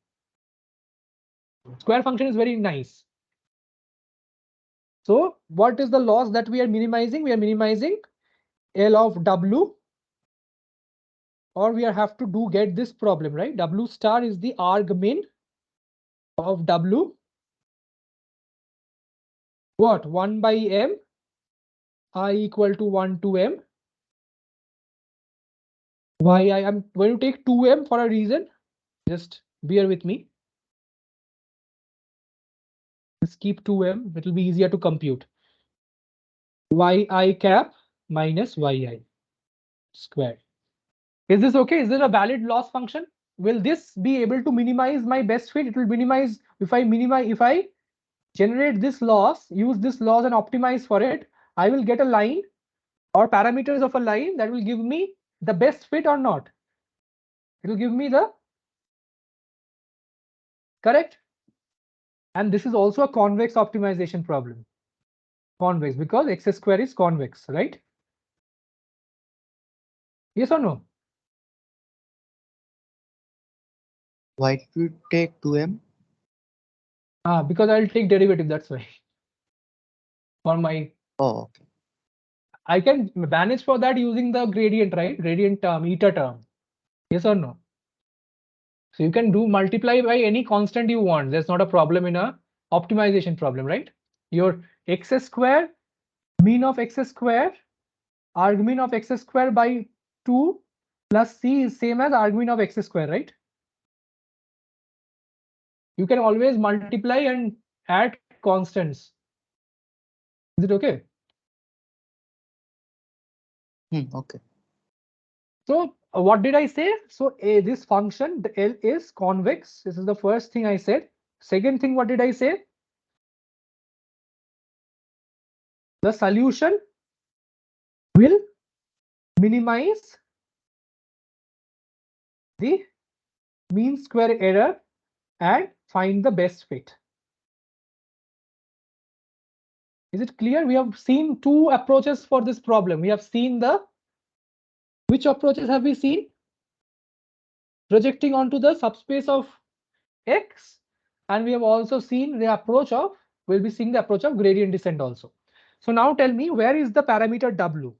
Square function is very nice. So what is the loss that we are minimizing? We are minimizing L of W, or we have to get this problem, right? W star is the argmin of W. What? 1 by M, I equal to 1 to M. Why I am going to take 2M for a reason. Just bear with me. Let's keep 2M. It will be easier to compute. YI cap minus YI squared. Is this okay? Is this a valid loss function? Will this be able to minimize my best fit? It will minimize if I generate this loss, use this loss and optimize for it, I will get a line or parameters of a line that will give me the best fit or not. It will give me the correct. And this is also a convex optimization problem. Convex, because x square is convex, right? Yes or no? Why did you take 2M? Because I'll take derivative, that's why. For my, Oh, okay. I can manage for that using the gradient, right? Gradient term, eta term. Yes or no? So you can do multiply by any constant you want. There's not a problem in a optimization problem, right? Your x square, mean of x square, argmin of x square by 2 plus c is same as argmin of x square, right? You can always multiply and add constants. Is it okay? Okay. So what did I say? So this function, the L is convex. This is the first thing I said. Second thing, what did I say? The solution will minimize the mean square error and find the best fit. Is it clear? We have seen two approaches for this problem. We have seen which approaches have we seen? Projecting onto the subspace of X, and we have also seen the approach of, we'll be seeing the approach of gradient descent also. So now tell me, where is the parameter W?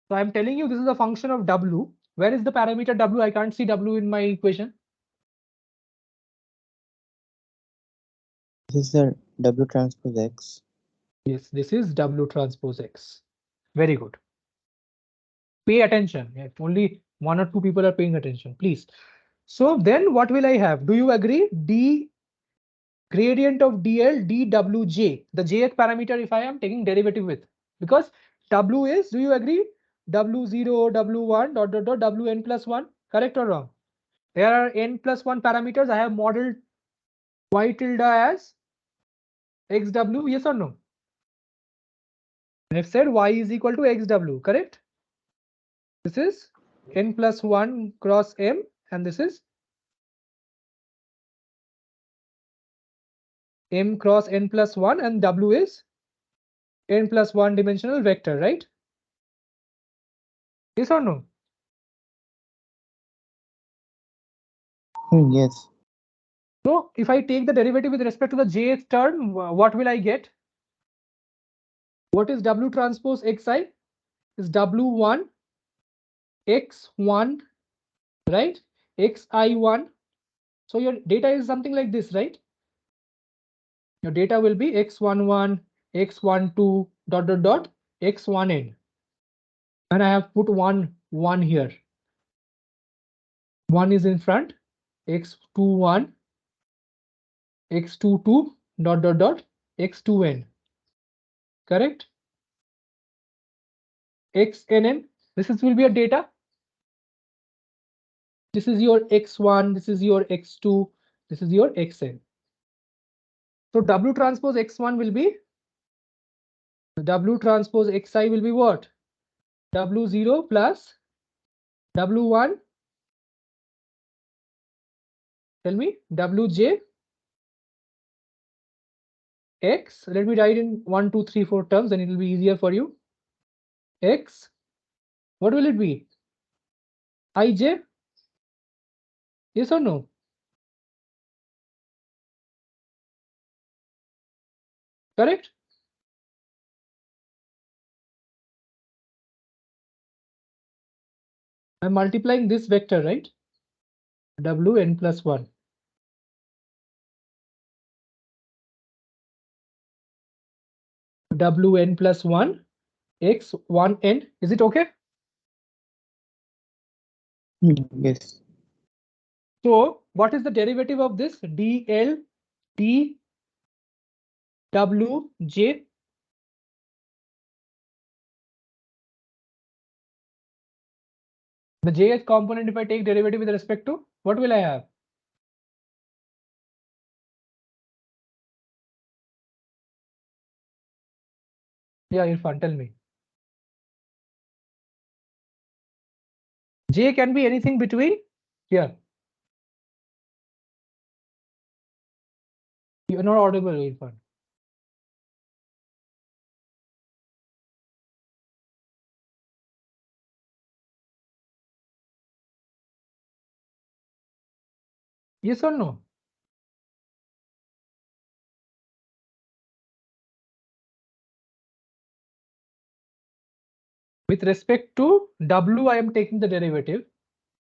So I'm telling you this is a function of W. Where is the parameter W? I can't see W in my equation. This is the W transpose X. Yes, this is W transpose X. Very good. Pay attention. If only one or two people are paying attention, please. So then what will I have? Do you agree? D gradient of dl dwj, the jth parameter if I am taking derivative with, because W is, do you agree? W0, W1, dot, dot, dot, Wn plus 1, correct or wrong? There are n plus 1 parameters. I have modeled y tilde as xw, yes or no? I have said y is equal to xw, correct? This is n plus 1 cross m, and this is m cross n plus 1, and W is n plus 1 dimensional vector, right? Yes or no? Yes. So if I take the derivative with respect to the jth term, what will I get? What is W transpose Xi? Is W1 X1, right? Xi1. So your data is something like this, right? Your data will be X11, X12, dot, dot, dot, X1n. And I have put 1 here. 1 is in front, X21, X22, dot, dot, dot, X2n. Correct? Xnn, will be a data. This is your X1, this is your X2, this is your Xn. So W transpose X1 will be, W transpose Xi will be what? W0 plus W1. Tell me, Wj X. Let me write in 1, 2, 3, 4 terms, and it will be easier for you. X. What will it be? Ij? Yes or no? Correct? I'm multiplying this vector, right? Wn plus 1. Wn plus 1 X1n. Is it okay? Yes. So what is the derivative of this? dl dwj. The jth component, if I take derivative with respect to, what will I have? Yeah, Irfan, tell me. J can be anything between here. You're not audible, Irfan. Yes or no? With respect to W, I am taking the derivative.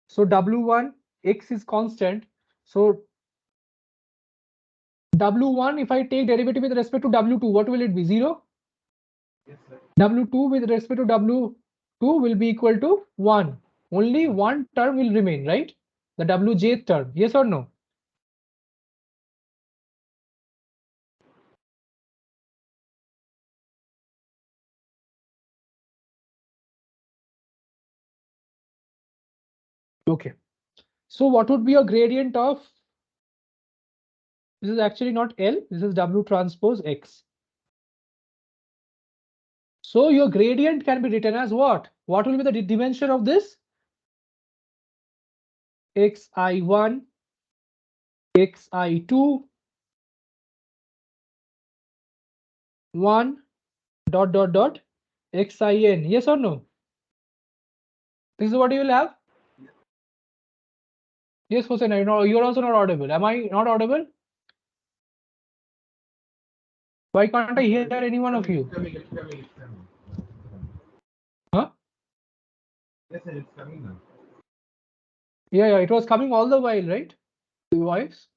So W1, X is constant. So W1, if I take derivative with respect to W2, what will it be? 0? Yes, sir. W2 with respect to W2 will be equal to 1. Only one term will remain, right? The Wj term. Yes or no? Okay. So what would be a gradient of, this is actually not L, this is W transpose X. So your gradient can be written as what? what will be the dimension of this? xi1, xi2, 1 dot dot dot xin. Yes or no? This is what you will have. Yes, Hussein, you're also not audible. Am I not audible? Why can't I hear any one of you? Huh? Yes, sir, it's coming now. Yeah, it was coming all the while, right? The voice.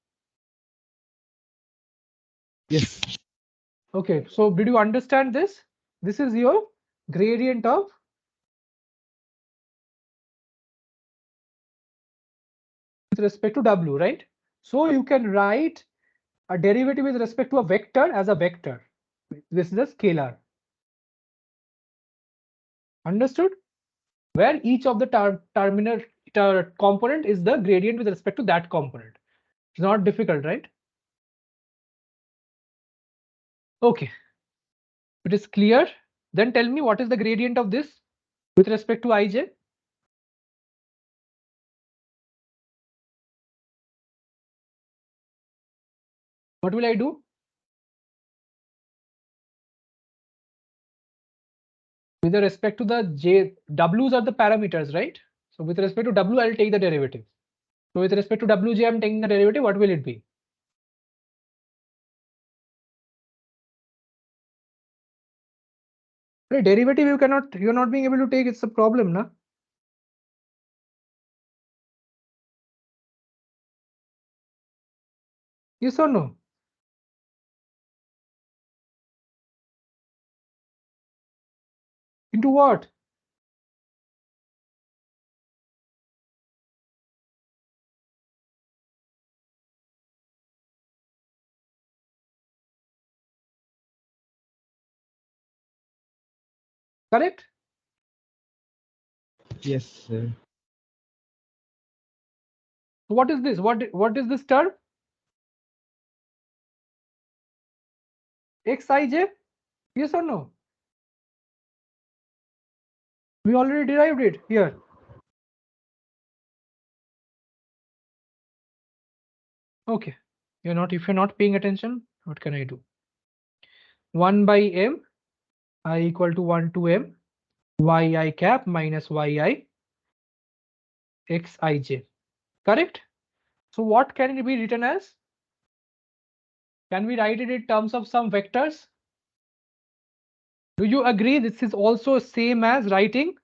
Yes. Okay, so did you understand this? This is your gradient of with respect to w, right? So you can write a derivative with respect to a vector as a vector. This is a scalar. Understood? Where each of the terminal component is the gradient with respect to that component. It's not difficult, right? Okay. If it is clear, then tell me what is the gradient of this with respect to ij? What will I do? With respect to the j, w's are the parameters, right? So with respect to w, I'll take the derivative. So with respect to wj, I'm taking the derivative. What will it be? The derivative you're not being able to take. It's a problem, na? Yes or no? Into what? Correct? Yes, sir. So what is this? What is this term? Xij? Yes or no? We already derived it here. Okay. If you're not paying attention, what can I do? 1 by m I equal to 1 to m yi cap minus yi xij. Correct? So what can it be written as? Can we write it in terms of some vectors? Do you agree this is also same as writing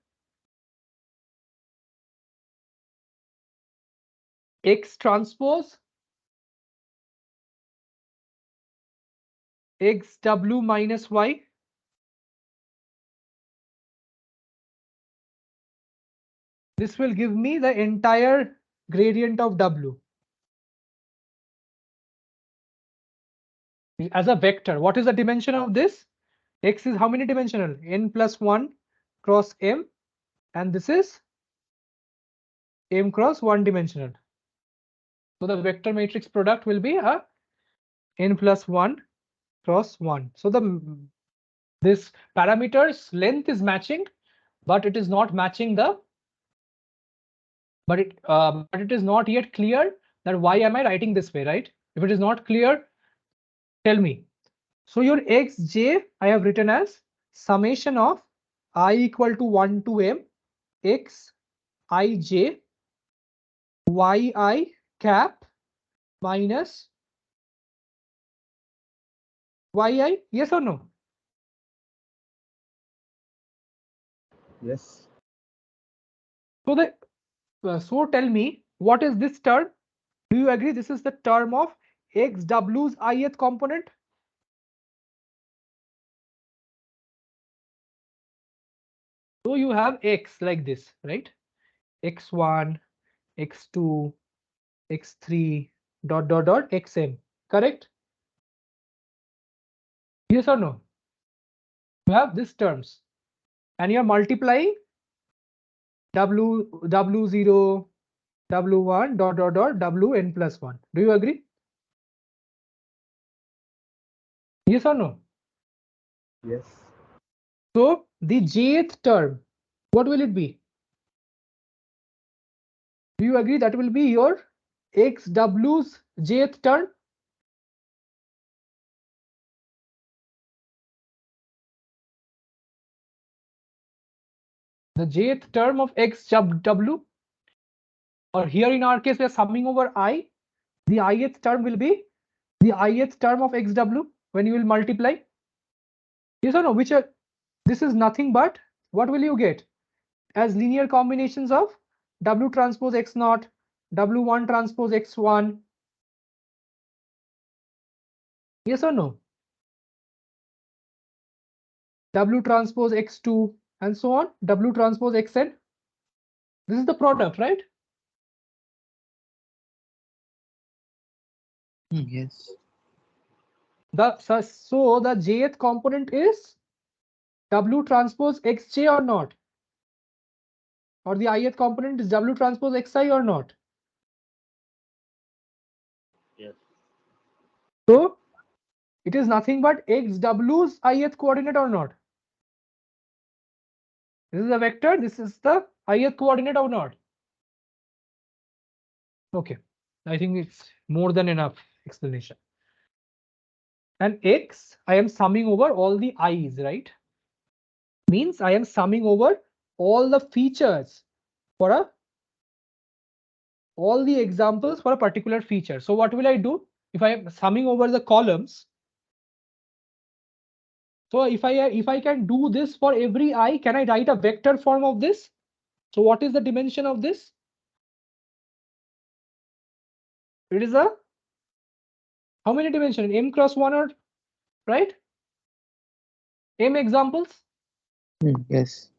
x transpose xw minus y? This will give me the entire gradient of w as a vector. What is the dimension of this? X is how many dimensional? N plus 1 cross m, and this is m cross 1 dimensional. So the vector matrix product will be a n plus 1 cross 1. So this parameter's length is matching, but it is not matching the but it is not yet clear that why am I writing this way, right? If it is not clear, tell me. So your xj I have written as summation of I equal to 1 to m x ij yi cap minus yi. Yes or no? Yes. So tell me, what is this term? Do you agree this is the term of xw's ith component? So you have x like this, right? x1, x2, x3, dot dot dot xm. Correct? Yes or no? You have these terms, and you're multiplying w0, w1, dot dot dot wn plus 1. Do you agree? Yes or no? Yes. So the jth term What will it be? Do you agree that will be your xw's jth term? The jth term of xw, or here in our case we are summing over I. The ith term will be the ith term of xw when you will multiply. Yes or no? Which are, this is nothing but what will you get as linear combinations of w transpose x naught, w1 transpose x1. Yes or no? W transpose x2 and so on, W transpose xn. This is the product, right? Yes. So the jth component is W transpose xj or not? Or the ith component is W transpose xi or not? Yes. So it is nothing but xw's ith coordinate or not? This is a vector, this is the ith coordinate or not? Okay, I think it's more than enough explanation. And x, I am summing over all the i's, right? Means I am summing over all the features for all the examples for a particular feature. So what will I do if I am summing over the columns? So if I can do this for every I, can I write a vector form of this? So what is the dimension of this? It is a, how many dimension? M cross 1, or right? M examples. Yes.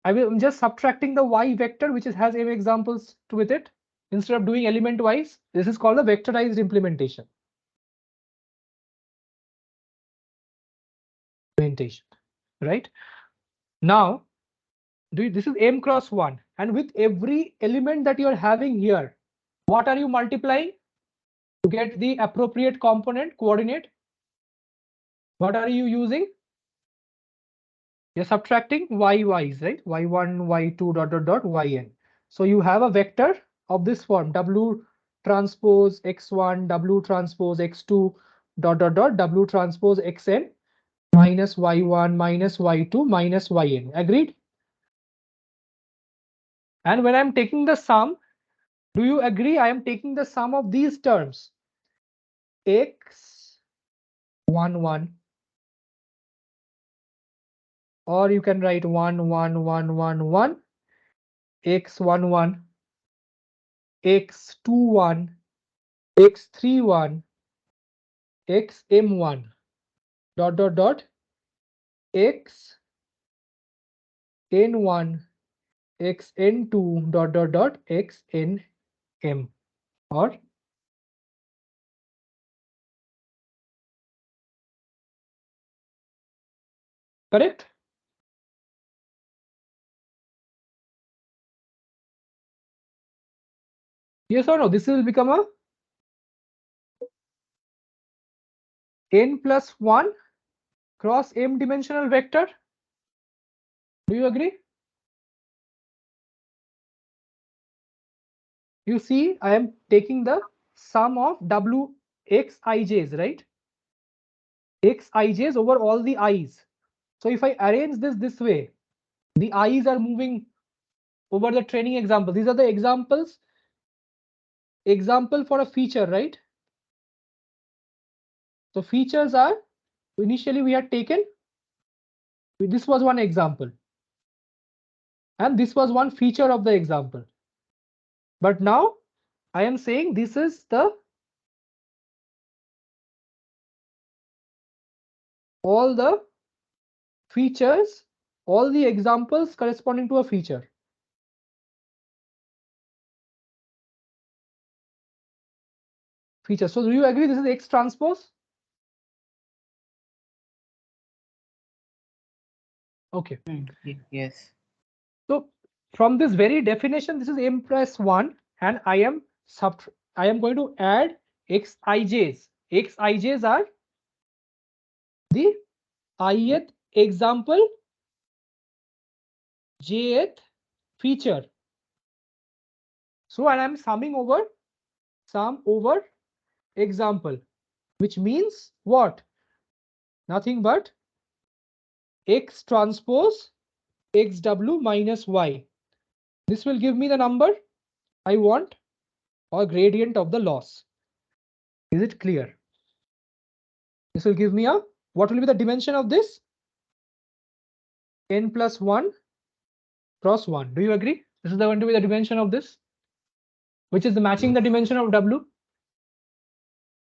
I'm just subtracting the y vector which has m examples with it instead of doing element wise. This is called a vectorized implementation. Right? Now, this is m cross 1, and with every element that you are having here, what are you multiplying to get the appropriate component coordinate? What are you using? You're subtracting y's, right? y1, y2, dot dot dot, yn. So you have a vector of this form: w transpose x1, w transpose x2, dot dot dot, w transpose xn, minus y1, minus y2, minus yn. Agreed? And when I'm taking the sum, do you agree I am taking the sum of these terms? X 1 1, or you can write 1 1 1 1 1, x 1 1, x 2 1, x 3 1, x m1, dot dot dot, x n1, x n2, dot dot dot, x n m. Or correct? Yes or no? This will become a n plus 1 cross m dimensional vector. Do you agree? You see, I am taking the sum of w x ij's, right? X ij's over all the i's. So if I arrange this way, the i's are moving over the training example. These are the examples. Example for a feature, right? So features are, initially we had taken, this was one example, and this was one feature of the example. But now I am saying this is the all the features, all the examples corresponding to a feature. Feature. So do you agree this is X transpose? Okay. Yes. So from this very definition, this is m plus 1, and I am going to add xij's. Xij's are the ith example jth feature. So, and I'm summing over sum over example, which means what? Nothing but x transpose xw minus y. This will give me the number I want or gradient of the loss. Is it clear? This will give me a, what will be the dimension of this? N plus 1 cross 1. Do you agree? This is going to be the dimension of this, which is matching the dimension of W.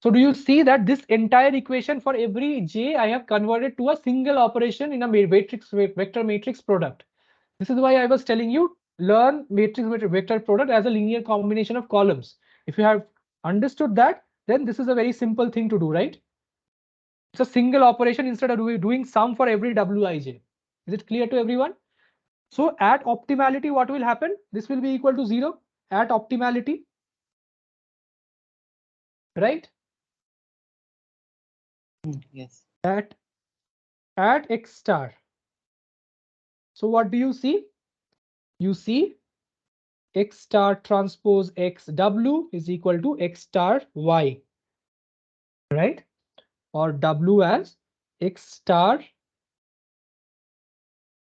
So do you see that this entire equation for every j I have converted to a single operation in a matrix vector matrix product. This is why I was telling you learn matrix vector product as a linear combination of columns. If you have understood that, then this is a very simple thing to do, right? It's a single operation instead of doing sum for every wij. Is it clear to everyone? So at optimality, what will happen? This will be equal to 0 at optimality, right? Yes. At x star. So what do you see? You see x star transpose xw is equal to x star y, right? Or w as x star.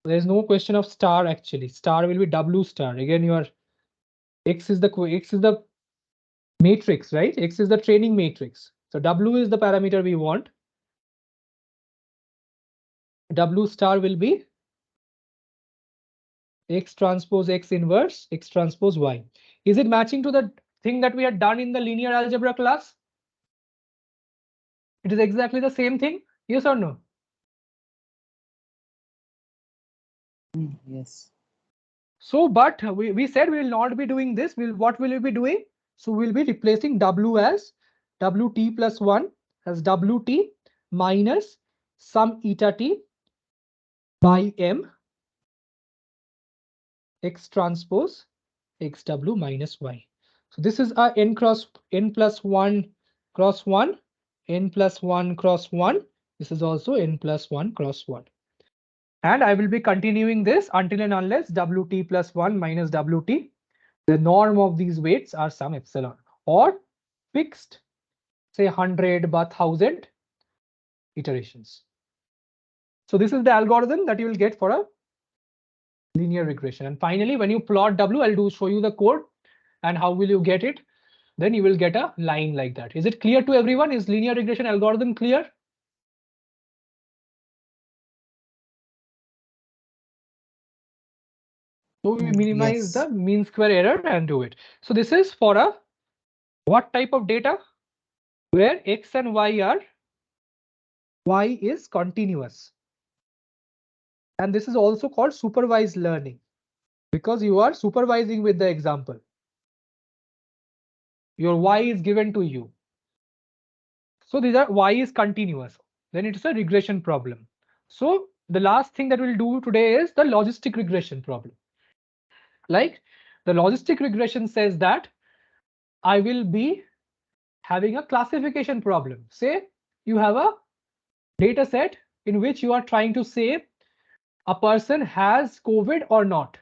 There's no question of star actually. Star will be w star. Again, your x is the matrix, right? X is the training matrix. So w is the parameter we want. W star will be x transpose x inverse x transpose y. Is it matching to the thing that we had done in the linear algebra class? It is exactly the same thing. Yes or no? Yes. So, but we said we will not be doing this. What will we be doing? So we'll be replacing w as wt plus 1 as wt minus some eta t by m x transpose xw minus y. So this is a n plus 1 cross 1, n plus 1 cross 1. This is also n plus 1 cross 1. And I will be continuing this until and unless wt plus 1 minus wt, the norm of these weights are some epsilon or fixed, say 100 but 1000 iterations. So this is the algorithm that you will get for a linear regression. And finally, when you plot W, I'll show you the code and how will you get it. Then you will get a line like that. Is it clear to everyone? Is linear regression algorithm clear? So we minimize Yes. the mean square error and do it. So this is for a what type of data? Where x and y is continuous. And this is also called supervised learning because you are supervising with the example. Your y is given to you. So these are y is continuous. Then it's a regression problem. So the last thing that we'll do today is the logistic regression problem. Like the logistic regression says that I will be having a classification problem. Say you have a data set in which you are trying to say a person has COVID or not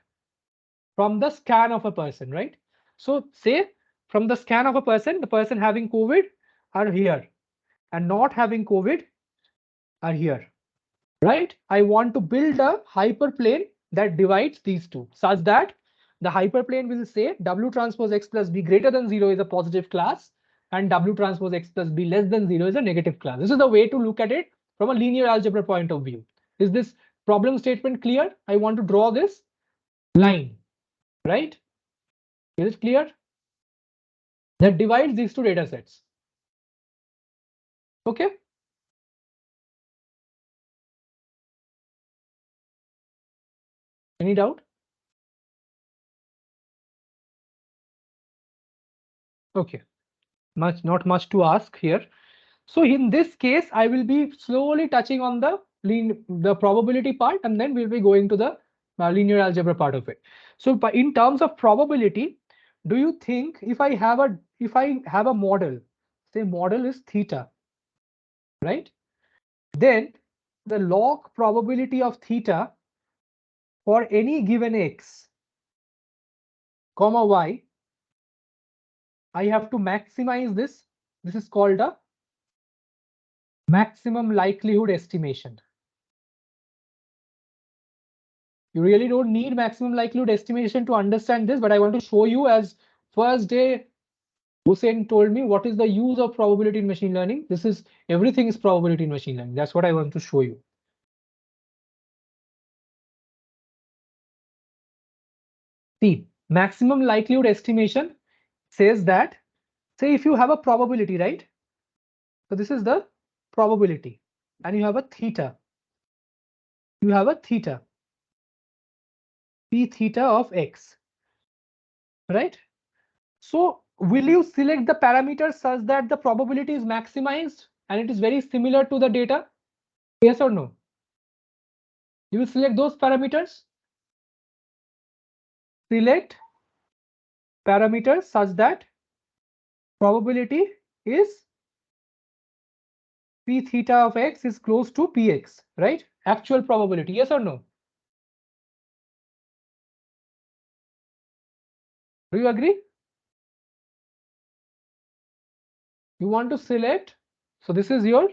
from the scan of a person, right? So say from the scan of a person, the person having COVID are here and not having COVID are here, right? I want to build a hyperplane that divides these two such that the hyperplane will say W transpose X plus B greater than 0 is a positive class and W transpose X plus B less than 0 is a negative class. This is the way to look at it from a linear algebra point of view. Is this problem statement clear? I want to draw this line, right? Is it clear? That divides these two data sets. Okay. Any doubt? Okay. Not much to ask here. So in this case, I will be slowly touching on the probability part, and then we'll be going to the linear algebra part of it. So in terms of probability, do you think if I have a model, say model is theta, right? Then the log probability of theta for any given x, comma y, I have to maximize this. This is called a maximum likelihood estimation. You really don't need maximum likelihood estimation to understand this, but I want to show you, as first day Hussein told me, what is the use of probability in machine learning. This is, everything is probability in machine learning. That's what I want to show you. See, maximum likelihood estimation says that, say if you have a probability, right? So this is the probability, and you have a theta. You have a theta, p theta of x, right? So will you select the parameters such that the probability is maximized and it is very similar to the data? Yes or no? You will select those parameters. Select parameters such that probability is p theta of x is close to px, right? Actual probability, yes or no? Do you agree? You want to select, so this is your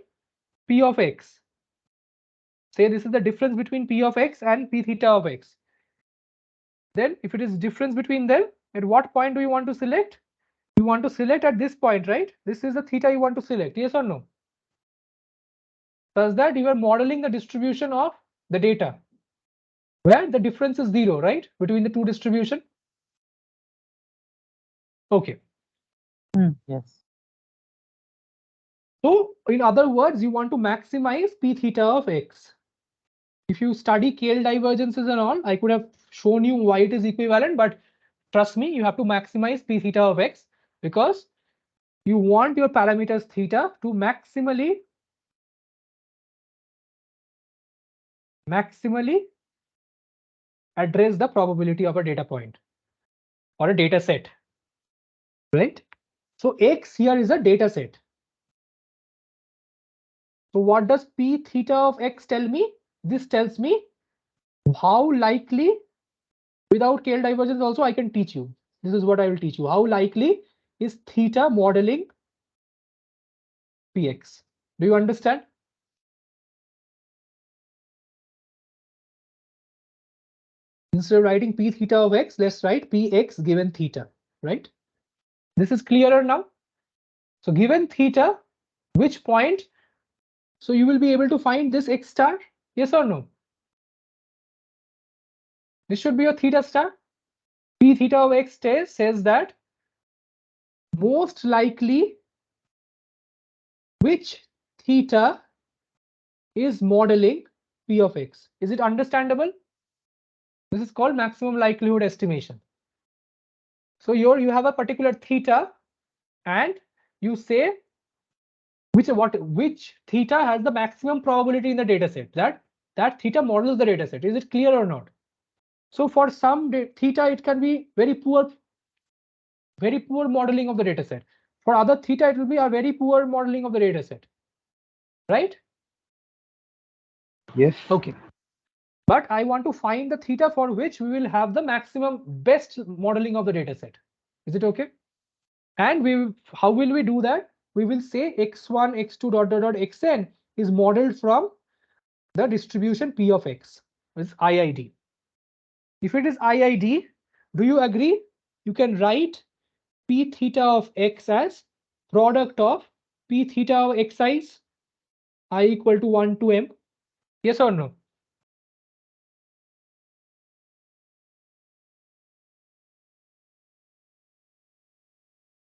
p of x. Say this is the difference between p of x and p theta of x. Then if it is difference between them, at what point do you want to select? You want to select at this point, right? This is the theta you want to select, yes or no? Such that you are modeling the distribution of the data, where the difference is 0, right? Between the two distribution. Okay. Yes. So in other words, you want to maximize p theta of x. If you study KL divergences and all, I could have shown you why it is equivalent, but trust me, you have to maximize p theta of x, because you want your parameters theta to maximally address the probability of a data point or a data set, right? So x here is a data set. So what does p theta of x tell me? This tells me how likely, without KL divergence also I can teach you. This is what I will teach you. How likely is theta modeling px? Do you understand? Instead of writing p theta of x, let's write px given theta, right? This is clearer now. So given theta, which point? So you will be able to find this x star, yes or no? This should be your theta star. P theta of x says that most likely which theta is modeling p of x. Is it understandable? This is called maximum likelihood estimation. So here you have a particular theta, and you say which theta has the maximum probability in the data set. That theta models the data set. Is it clear or not? So for some theta, it can be very poor modeling of the data set. For other theta, it will be a very poor modeling of the data set, right? Yes. Okay. But I want to find the theta for which we will have the maximum best modeling of the data set. Is it okay? And how will we do that? We will say x1, x2 dot dot dot xn is modeled from the distribution p of x, is IID. If it is IID, do you agree? You can write p theta of x as product of p theta of xi's I equal to 1 to m. Yes or no?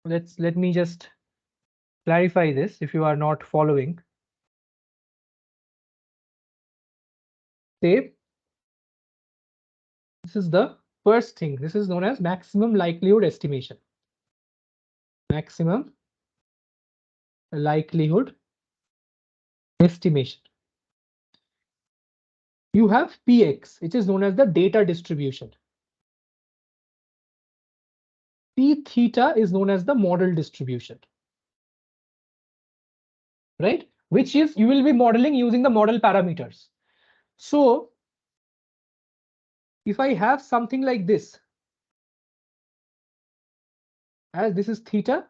Let me just clarify this if you are not following. Say this is the first thing. This is known as maximum likelihood estimation. Maximum likelihood estimation. You have px, which is known as the data distribution. P theta is known as the model distribution, right? Which is you will be modeling using the model parameters. So if I have something like this, as this is theta,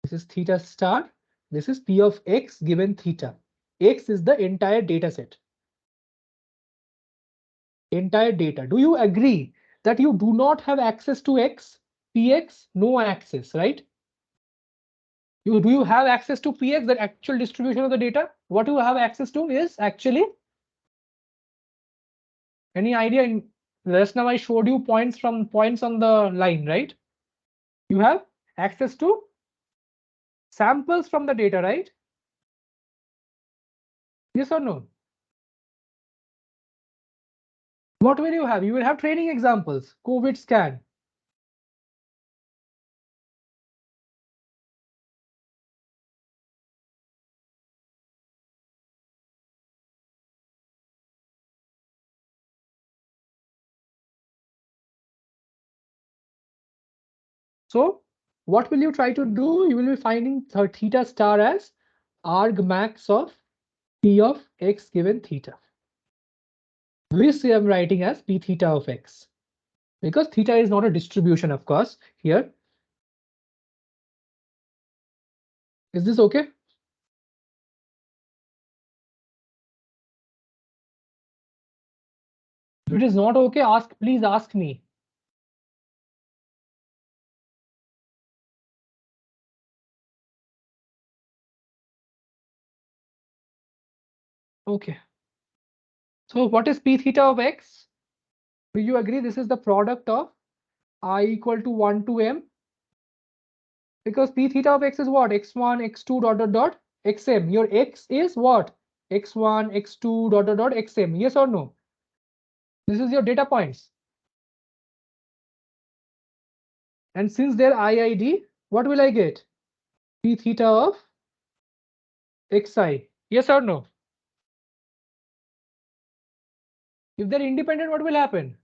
this is theta star, this is P of x given theta. X is the entire data set. Entire data. Do you agree that you do not have access to x? Px, no access, right? Do you have access to Px, the actual distribution of the data? What you have access to is actually, any idea? In just now I showed you points on the line, right? You have access to samples from the data, right? Yes or no? What will you have? You will have training examples, COVID scan. So what will you try to do? You will be finding theta star as argmax of P of x given theta. This I am writing as P theta of x. Because theta is not a distribution, of course, here. Is this okay? If it is not okay, please ask me. Okay. So what is P theta of x? Do you agree this is the product of I equal to 1 to m? Because P theta of x is what? x1, x2, dot, dot, dot, xm. Your x is what? x1, x2, dot, dot, dot, xm. Yes or no? This is your data points. And since they're IID, what will I get? P theta of xi. Yes or no? If they're independent, what will happen?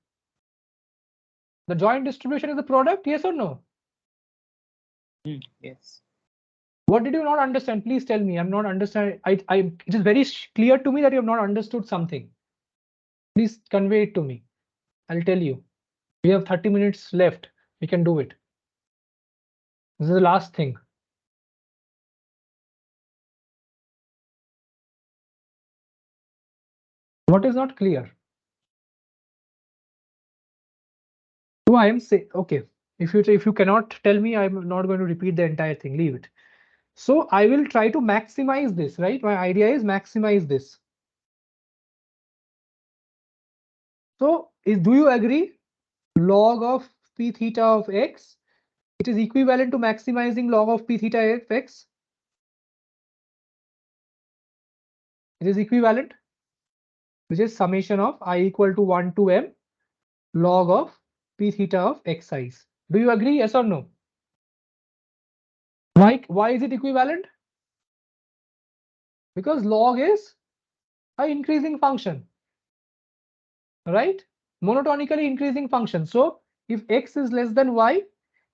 The joint distribution is the product, yes or no? Yes. What did you not understand? Please tell me. I'm not understanding. It is very clear to me that you have not understood something. Please convey it to me. I'll tell you. We have 30 minutes left. We can do it. This is the last thing. What is not clear? So I am saying, okay, if you cannot tell me, I'm not going to repeat the entire thing. Leave it. So I will try to maximize this, right? My idea is maximize this. So do you agree? Log of P theta of x, it is equivalent to maximizing log of P theta of x. It is equivalent, which is summation of I equal to 1 to m log of P theta of x size. Do you agree? Yes or no? Why is it equivalent? Because log is an increasing function, right? Monotonically increasing function. So if x is less than y,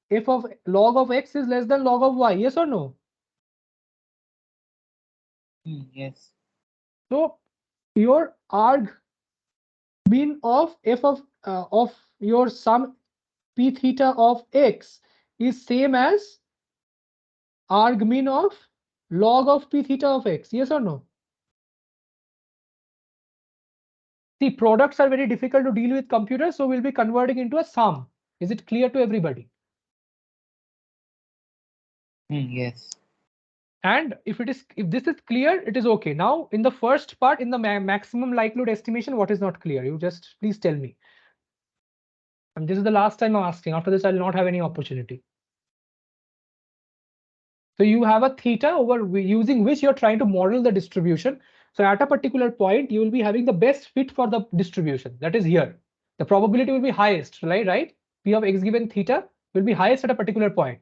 f of log of x is less than log of y. Yes or no? Yes. So your arg mean of f of your sum P theta of x is same as arg mean of log of P theta of x. Yes or no? See, products are very difficult to deal with computers, so we'll be converting into a sum. Is it clear to everybody? Yes. And if this is clear, it is okay. Now, in the first part, in the maximum likelihood estimation, what is not clear? You just please tell me. And this is the last time I'm asking. After this, I'll not have any opportunity. So you have a theta over using which you're trying to model the distribution. So at a particular point, you will be having the best fit for the distribution. That is here. The probability will be highest, right? Right? P of x given theta will be highest at a particular point.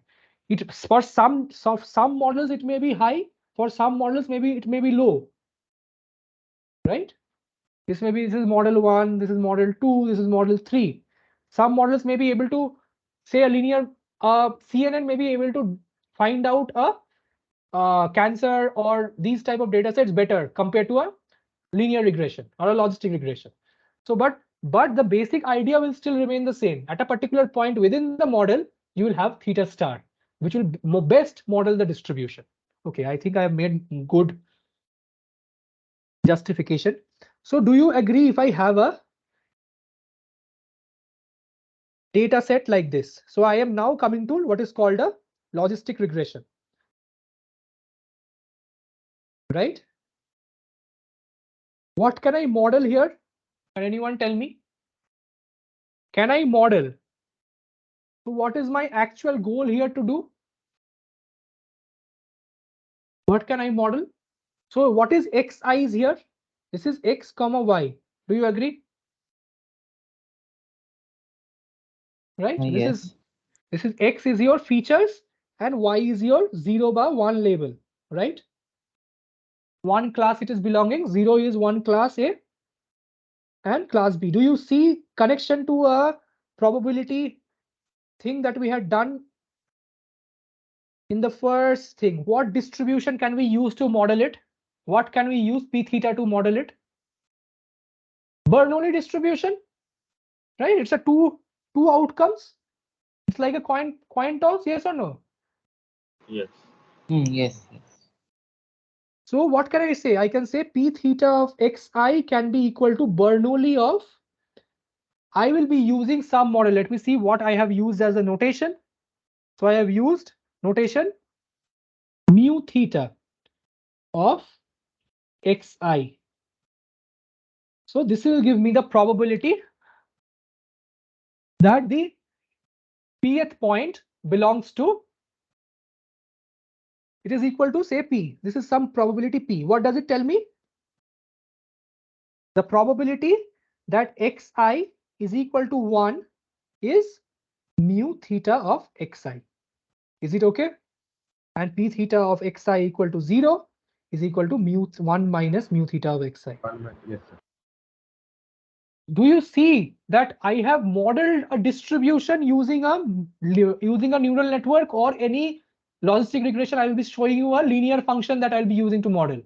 It for some models it may be high. For some models maybe it may be low. Right? This is model 1. This is model 2. This is model 3. Some models may be able to say a linear CNN may be able to find out a cancer or these type of data sets better compared to a linear regression or a logistic regression. So, but but the basic idea will still remain the same. At a particular point within the model, you will have theta star, which will best model the distribution. Okay, I think I have made good justification. So do you agree if I have a data set like this? So I am now coming to what is called a logistic regression, right? What can I model here? Can anyone tell me? Can I model? So what is my actual goal here to do? What can I model? So what is xi is here? This is x comma y. Do you agree? Right? Yes. This is x is your features and y is your 0 by 1 label, right? One class it is belonging, 0 is one class A and class B. Do you see connection to a probability thing that we had done in the first thing? What distribution can we use to model it? What can we use p theta to model it? Bernoulli distribution, right? It's a two outcomes. It's like a coin toss, yes or no? Yes. Yes. Yes. So what can I say? I can say p theta of xi can be equal to Bernoulli of, I will be using some model. Let me see what I have used as a notation. So I have used notation mu theta of xi. So this will give me the probability that the pth point belongs to, it is equal to say p. This is some probability p. What does it tell me? The probability that xi is equal to 1 is mu theta of xi. Is it okay? And p theta of xi equal to 0 is equal to mu 1 minus mu theta of xi. Yes, sir. Do you see that I have modeled a distribution using a neural network or any logistic regression? I will be showing you a linear function that I'll be using to model.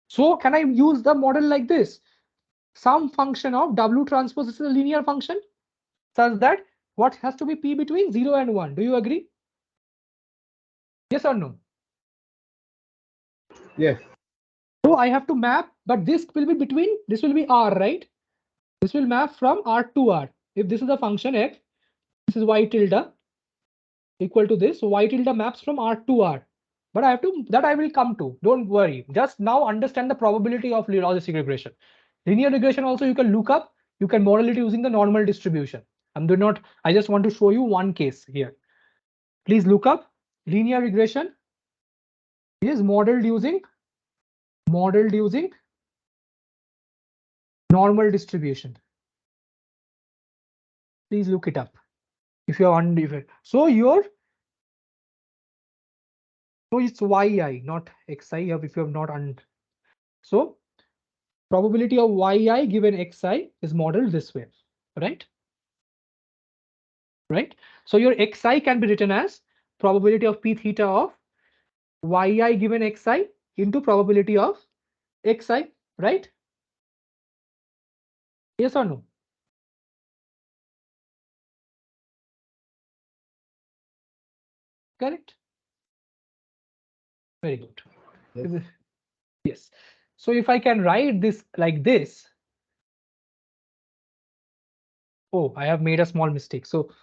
So can I use the model like this? Some function of W transpose is a linear function such that what has to be p between 0 and 1. Do you agree? Yes or no? Yes. So I have to map, but this will be between, this will be R, right? This will map from R to R. If this is a function f, this is y tilde equal to this. So y tilde maps from R to R. But I have to, that I will come to. Don't worry. Just now understand the probability of logistic regression. Linear regression also you can look up. You can model it using the normal distribution. I just want to show you one case here. Please look up linear regression is modeled using normal distribution. Please look it up if you are undefeated. So it's yi, not xi. If you have not so probability of yi given xi is modeled this way, right? Right. So your xi can be written as probability of p theta of yi given xi into probability of xi, right? Yes or no? Correct. Very good. Yes. Yes. So if I can write this like this, oh, I have made a small mistake. So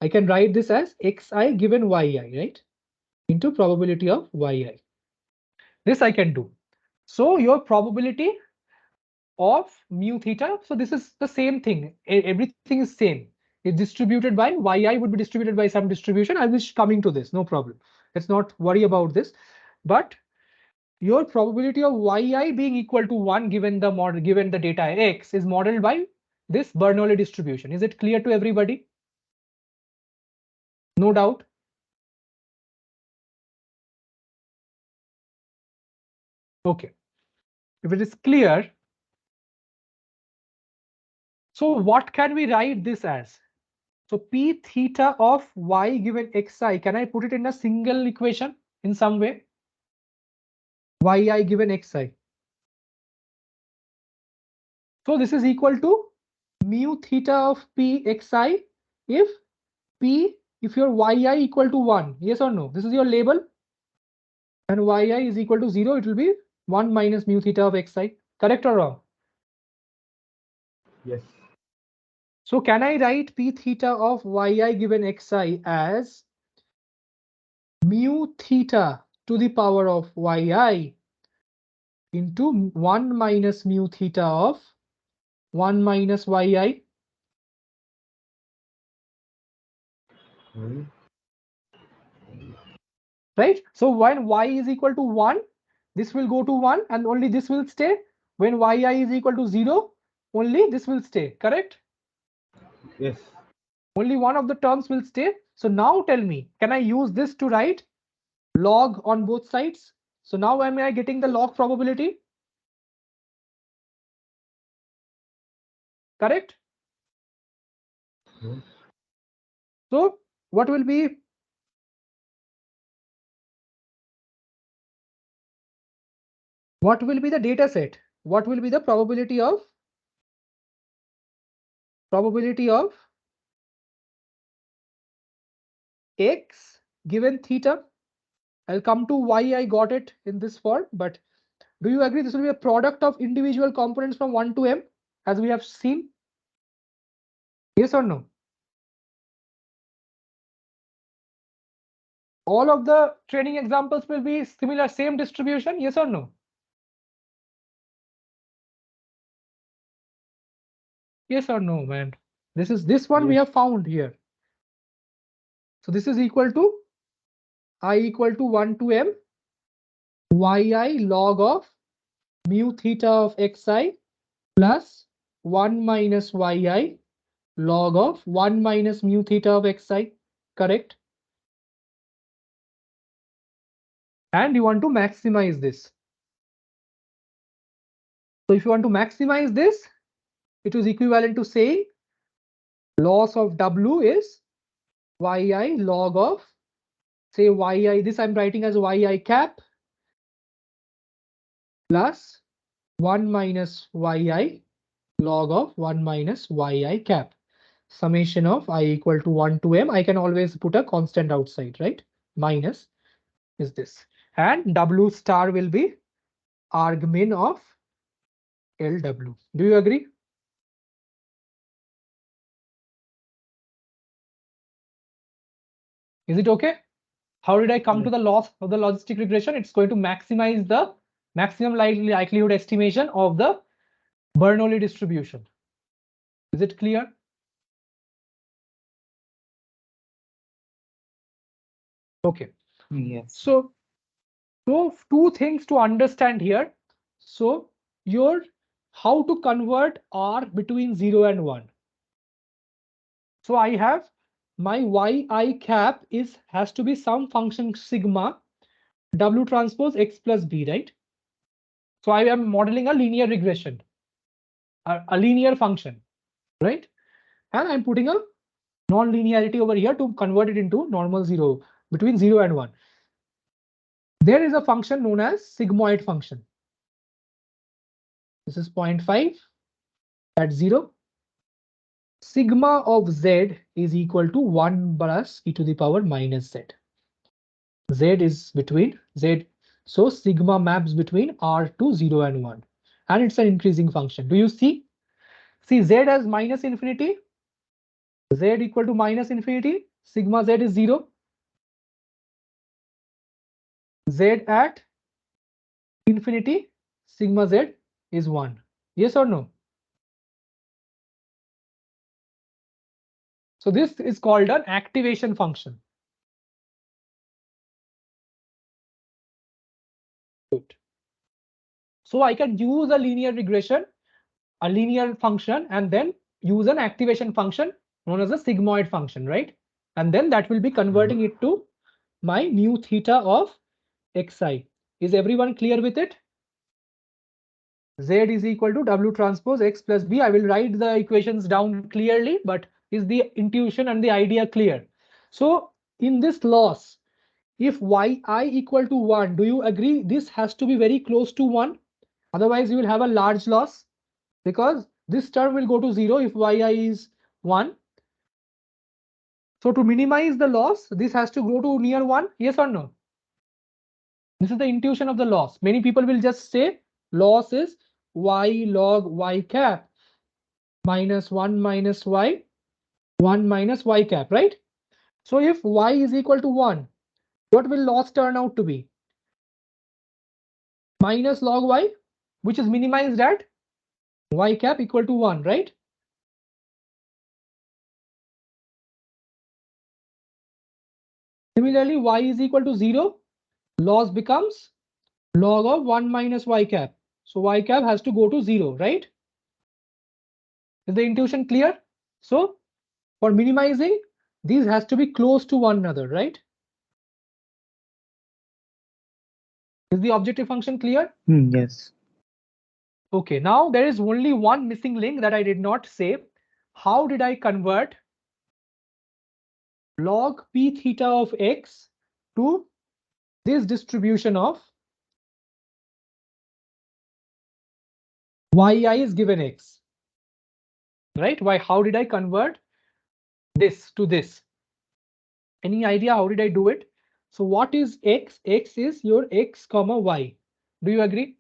I can write this as xi given yi, right? Into probability of yi. This I can do. So your probability of mu theta, so this is the same thing. Everything is same. It's distributed by yi would be distributed by some distribution. I will be coming to this, no problem. Let's not worry about this. But your probability of yi being equal to 1 given the model, given the data x is modeled by this Bernoulli distribution. Is it clear to everybody? No doubt. Okay. If it is clear, so what can we write this as? So p theta of y given xi, can I put it in a single equation in some way? Yi given xi. So this is equal to mu theta of p xi if if your yi equal to 1. Yes or no? This is your label. And yi is equal to 0. It will be 1 minus mu theta of xi. Correct or wrong? Yes. So can I write p theta of yi given xi as mu theta to the power of yi into 1 minus mu theta of 1 minus yi? Hmm. Right? So when y is equal to 1, this will go to 1 and only this will stay. When yi is equal to 0, only this will stay. Correct? Yes. Only one of the terms will stay. So now tell me, can I use this to write log on both sides? So now am I getting the log probability? Correct? Hmm. So what will be the data set? What will be the probability of x given theta? I'll come to why I got it in this form, but do you agree this will be a product of individual components from 1 to m as we have seen? Yes or no? All of the training examples will be similar, same distribution. Yes or no? Yes or no, man? This one we Yes. have found here. So this is equal to I equal to 1 to m yi log of mu theta of xi plus 1 minus yi log of 1 minus mu theta of xi. Correct? And you want to maximize this. So if you want to maximize this, it is equivalent to saying loss of w is yi log of, say yi, this I'm writing as yi cap plus 1 minus yi log of 1 minus yi cap. Summation of I equal to 1 to m. I can always put a constant outside, right? Minus is this. And w star will be argmin of LW. Do you agree? Is it okay? How did I come to Yes. the loss of the logistic regression? It's going to maximize the maximum likelihood estimation of the Bernoulli distribution. Is it clear? Okay. Yes. So two things to understand here. So your how to convert R between 0 and 1. So I have my yi cap has to be some function sigma w transpose x plus b, right? So I am modeling a linear regression, a linear function, right? And I'm putting a non-linearity over here to convert it into normal 0 between 0 and 1. There is a function known as sigmoid function. This is 0.5 at 0. Sigma of z is equal to 1 plus e to the power minus z. Z is between z. So sigma maps between r to 0 and 1. And it's an increasing function. Do you see? See z as minus infinity. Z equal to minus infinity. Sigma z is 0. Z at infinity. Sigma z is 1. Yes or no? So this is called an activation function. Good. So I can use a linear regression, a linear function, and then use an activation function known as a sigmoid function, right? And then that will be converting it to my mu theta of xi. Is everyone clear with it? Z is equal to W transpose X plus B. I will write the equations down clearly, but is the intuition and the idea clear? So in this loss, if yi equal to 1, do you agree this has to be very close to 1? Otherwise, you will have a large loss because This term will go to 0 if yi is 1. So to minimize the loss, this has to go to near 1. Yes or no? This is the intuition of the loss. Many people will just say loss is y log y cap minus 1 minus y, 1 minus y cap, right? So if y is equal to 1, what will loss turn out to be? Minus log y, which is minimized at y cap equal to 1, right? Similarly, y is equal to 0, loss becomes log of 1 minus y cap. So y cap has to go to 0, right? Is the intuition clear? So for minimizing, these has to be close to one another, right? Is the objective function clear? Yes. Okay, now there is only one missing link that I did not say. How did I convert log p theta of x to this distribution of yi is given x, right? Why? How did I convert this to this? Any idea how did I do it? So what is x? X is your x comma y. Do you agree?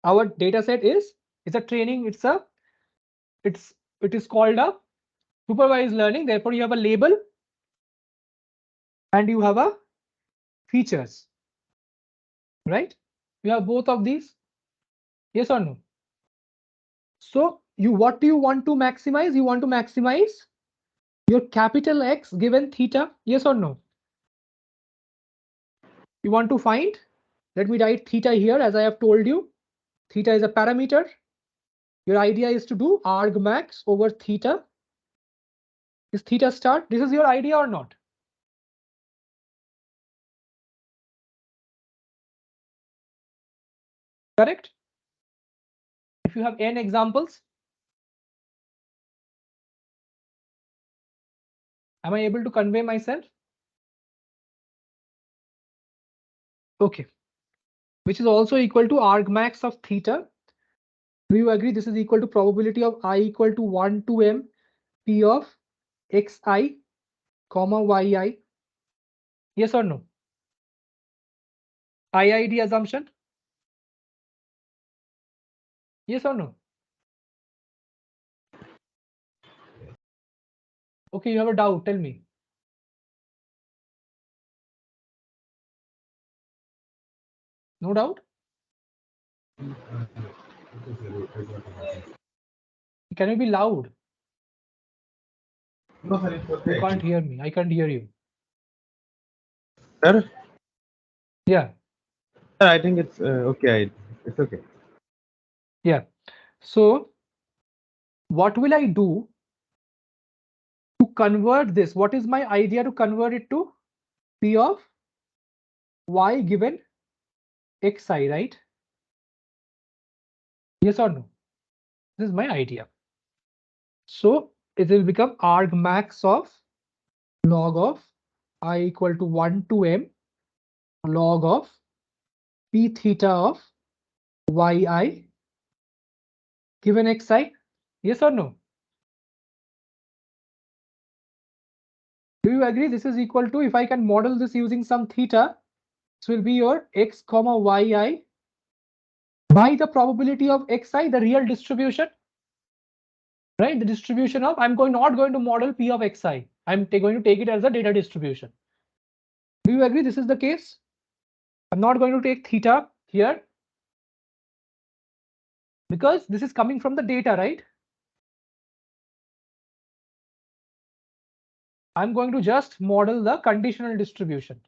Our data set is, it's a training, it is called a supervised learning. Therefore, you have a label and you have a features, right? You have both of these. Yes or no? So what do you want to maximize? You want to maximize your capital X given theta. Yes or no? You want to find, let me write theta here as I have told you. Theta is a parameter. Your idea is to do argmax over theta. Is theta star? This is your idea or not? Correct? If you have n examples, am I able to convey myself? Okay. Which is also equal to argmax of theta. Do you agree this is equal to probability of I equal to 1 to m p of xi comma yi? Yes or no? IID assumption? Yes or no? Okay, you have a doubt, tell me. No doubt? Can you be loud? No, sir, it's You okay. can't hear me. I can't hear you. Sir, Yeah, sir, I think it's okay. It's okay. yeah. So what will I do to convert this? What is my idea to convert it to p of y given xi, right? Yes or no? This is my idea. So it will become argmax of log of I equal to 1 to m log of p theta of yi given xi. Yes or no? Do you agree this is equal to, if I can model this using some theta, this will be your x comma yi by the probability of xi, the real distribution, right? The distribution of, I'm not going to model p of xi. I'm going to take it as a data distribution. Do you agree this is the case? I'm not going to take theta here because this is coming from the data, right? I'm going to just model the conditional distribution.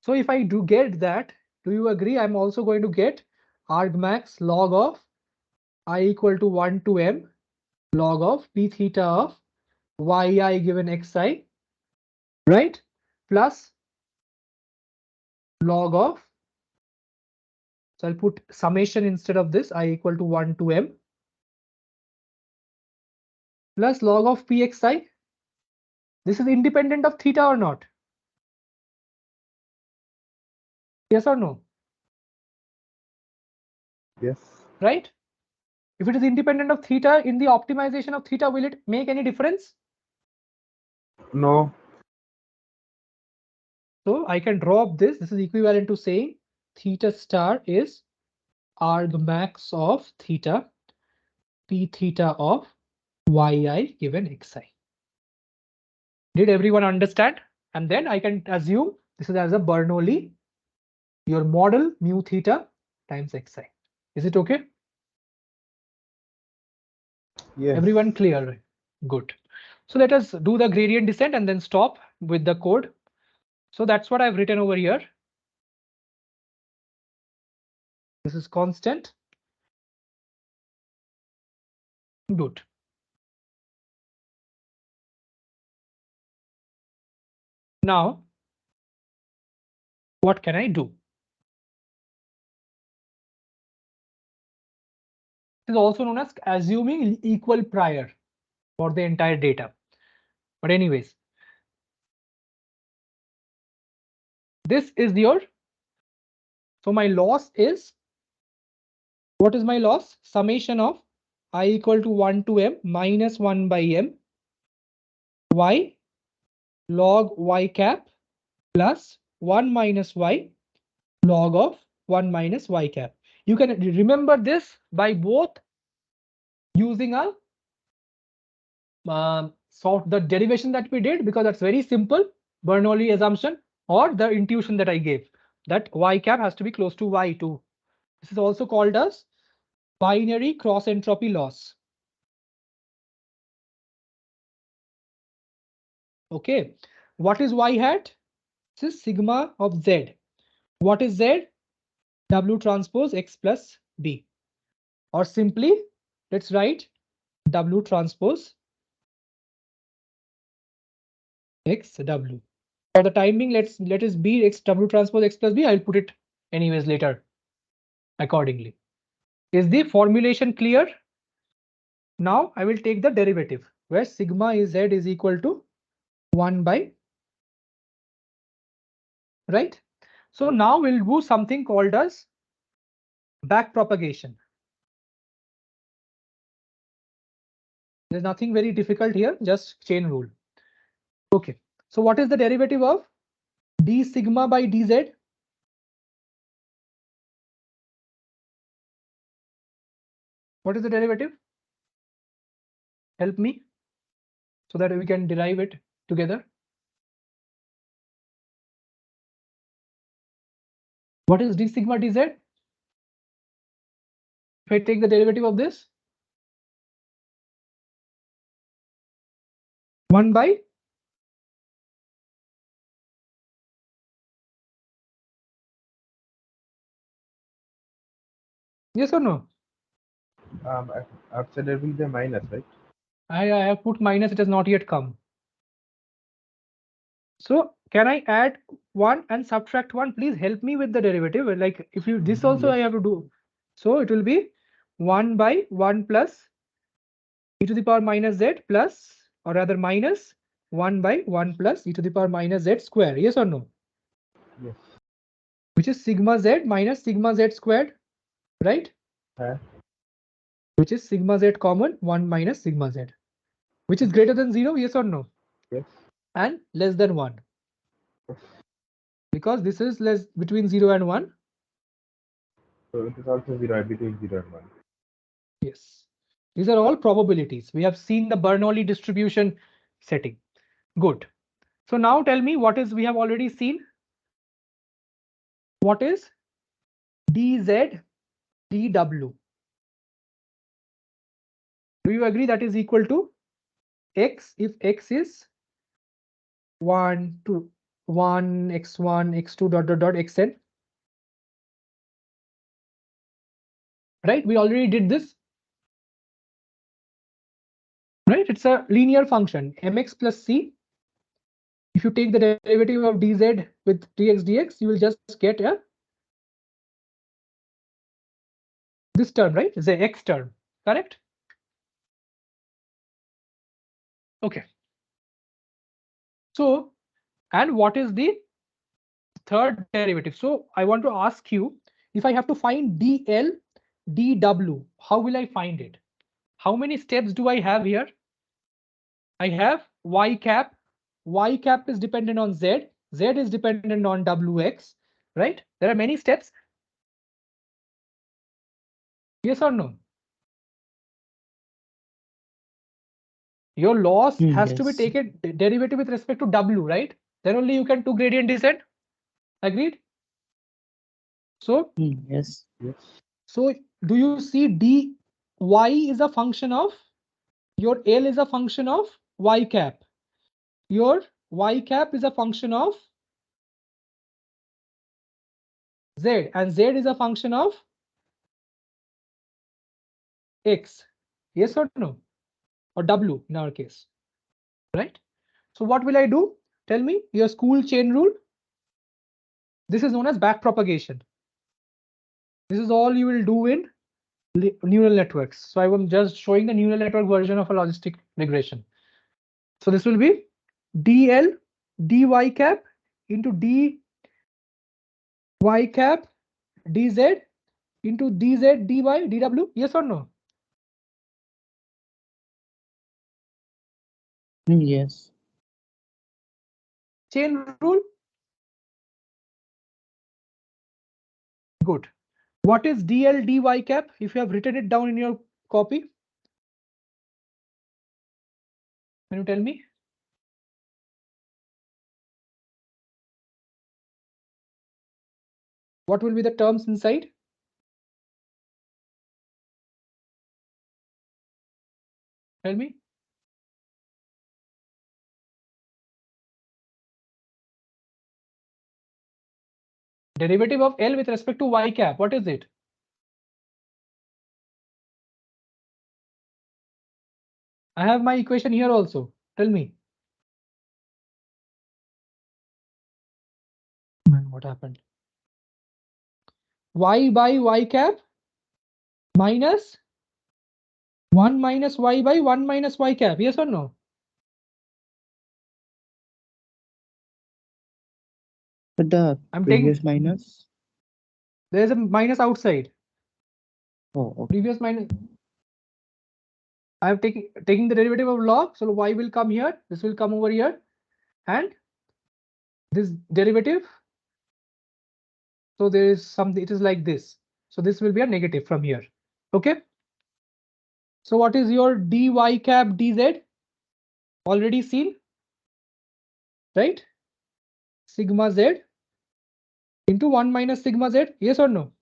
So if I do get that, do you agree I'm also going to get argmax log of I equal to 1 to m log of p theta of yi given xi, right? Plus log of, so I'll put summation instead of this, I equal to 1 to m plus log of pxi. This is independent of theta or not? Yes or no? Yes. right? If it is independent of theta, in the optimization of theta, will it make any difference? No. So I can drop this. This is equivalent to saying theta star is argmax of theta, p theta of yi given xi. Did everyone understand? And then I can assume this is as a Bernoulli, your model mu theta times xi. Is it okay? Yes. Everyone clear? Good. So let us do the gradient descent and then stop with the code. So that's what I've written over here. This is constant. Good. Now, what can I do? This is also known as assuming equal prior for the entire data. But anyways, this is your, so my loss is, what is my loss? Summation of I equal to 1 to m minus 1 by m y log y cap plus 1 minus y log of 1 minus y cap. You can remember this by both using a sort the derivation that we did, because that's very simple Bernoulli assumption, or the intuition that I gave that y cap has to be close to y2. This is also called as binary cross entropy loss. Okay, what is y hat? This is sigma of z. What is z? W transpose x plus b. Or simply, let's write W transpose x w. For the timing, let us be x W transpose x plus b. I'll put it anyways later accordingly. Is the formulation clear? Now I will take the derivative where sigma is z is equal to 1 by, right? So now we'll do something called as back propagation. There's nothing very difficult here, just chain rule. Okay, so what is the derivative of d sigma by dz? What is the derivative? Help me so that we can derive it together. What is d sigma dz? If I take the derivative of this, 1 by, yes or no? Outside there will be a minus, right? I have put minus, it has not yet come. So can I add 1 and subtract 1? Please help me with the derivative. Like if you, this also I Yes. have to do. So it will be 1 by 1 plus e to the power minus z plus, or rather minus 1 by 1 plus e to the power minus z square. Yes or no? Yes. Which is sigma z minus sigma z squared, right? Huh? Which is sigma z common 1 minus sigma z, which is greater than 0. Yes or no? Yes. And less than 1. Yes. Because this is less between 0 and 1. So it is also 0 between 0 and 1. Yes. These are all probabilities. We have seen the Bernoulli distribution setting. Good. So now tell me what is, we have already seen. What is dz dw? Do you agree that is equal to x if x is 1, 2, 1, x1, x2, dot, dot, dot, xn? Right? We already did this. Right? It's a linear function, mx plus c. If you take the derivative of dz with dx dx, you will just get a this term, right? It's a x term, correct? Okay. So, and what is the third derivative? So I want to ask you, if I have to find dl dw. How will I find it? How many steps do I have here? I have y cap. Y cap is dependent on z. Z is dependent on wx, right? There are many steps. Yes or no? Your loss has to be Yes. taken derivative with respect to w, right? Then only you can do gradient descent. Agreed? So, Yes. Yes. so do you see dy is a function of your L is a function of y cap. Your y cap is a function of z, and z is a function of x. Yes or no? Or w in our case, right? So what will I do? Tell me your school chain rule. This is known as back propagation. This is all you will do in neural networks. So I am just showing the neural network version of a logistic regression. So this will be dl dy cap into dy cap dz into dz dy dw. Yes or no? Yes. Chain rule. Good. What is dl dy cap? If you have written it down in your copy, can you tell me? What will be the terms inside? Tell me. Derivative of L with respect to y cap. What is it? I have my equation here also. Tell me. Man, what happened? Y by y cap minus 1 minus y by 1 minus y cap. Yes or no? But the I'm taking, previous minus. there's a minus outside. Oh, okay. Previous minus. I have taking the derivative of log. So y will come here. This will come over here. And this derivative. So there is something, it is like this. So this will be a negative from here. Okay. So what is your dy cap dz? Already seen, right? Sigma z into 1 minus sigma z. Yes or no?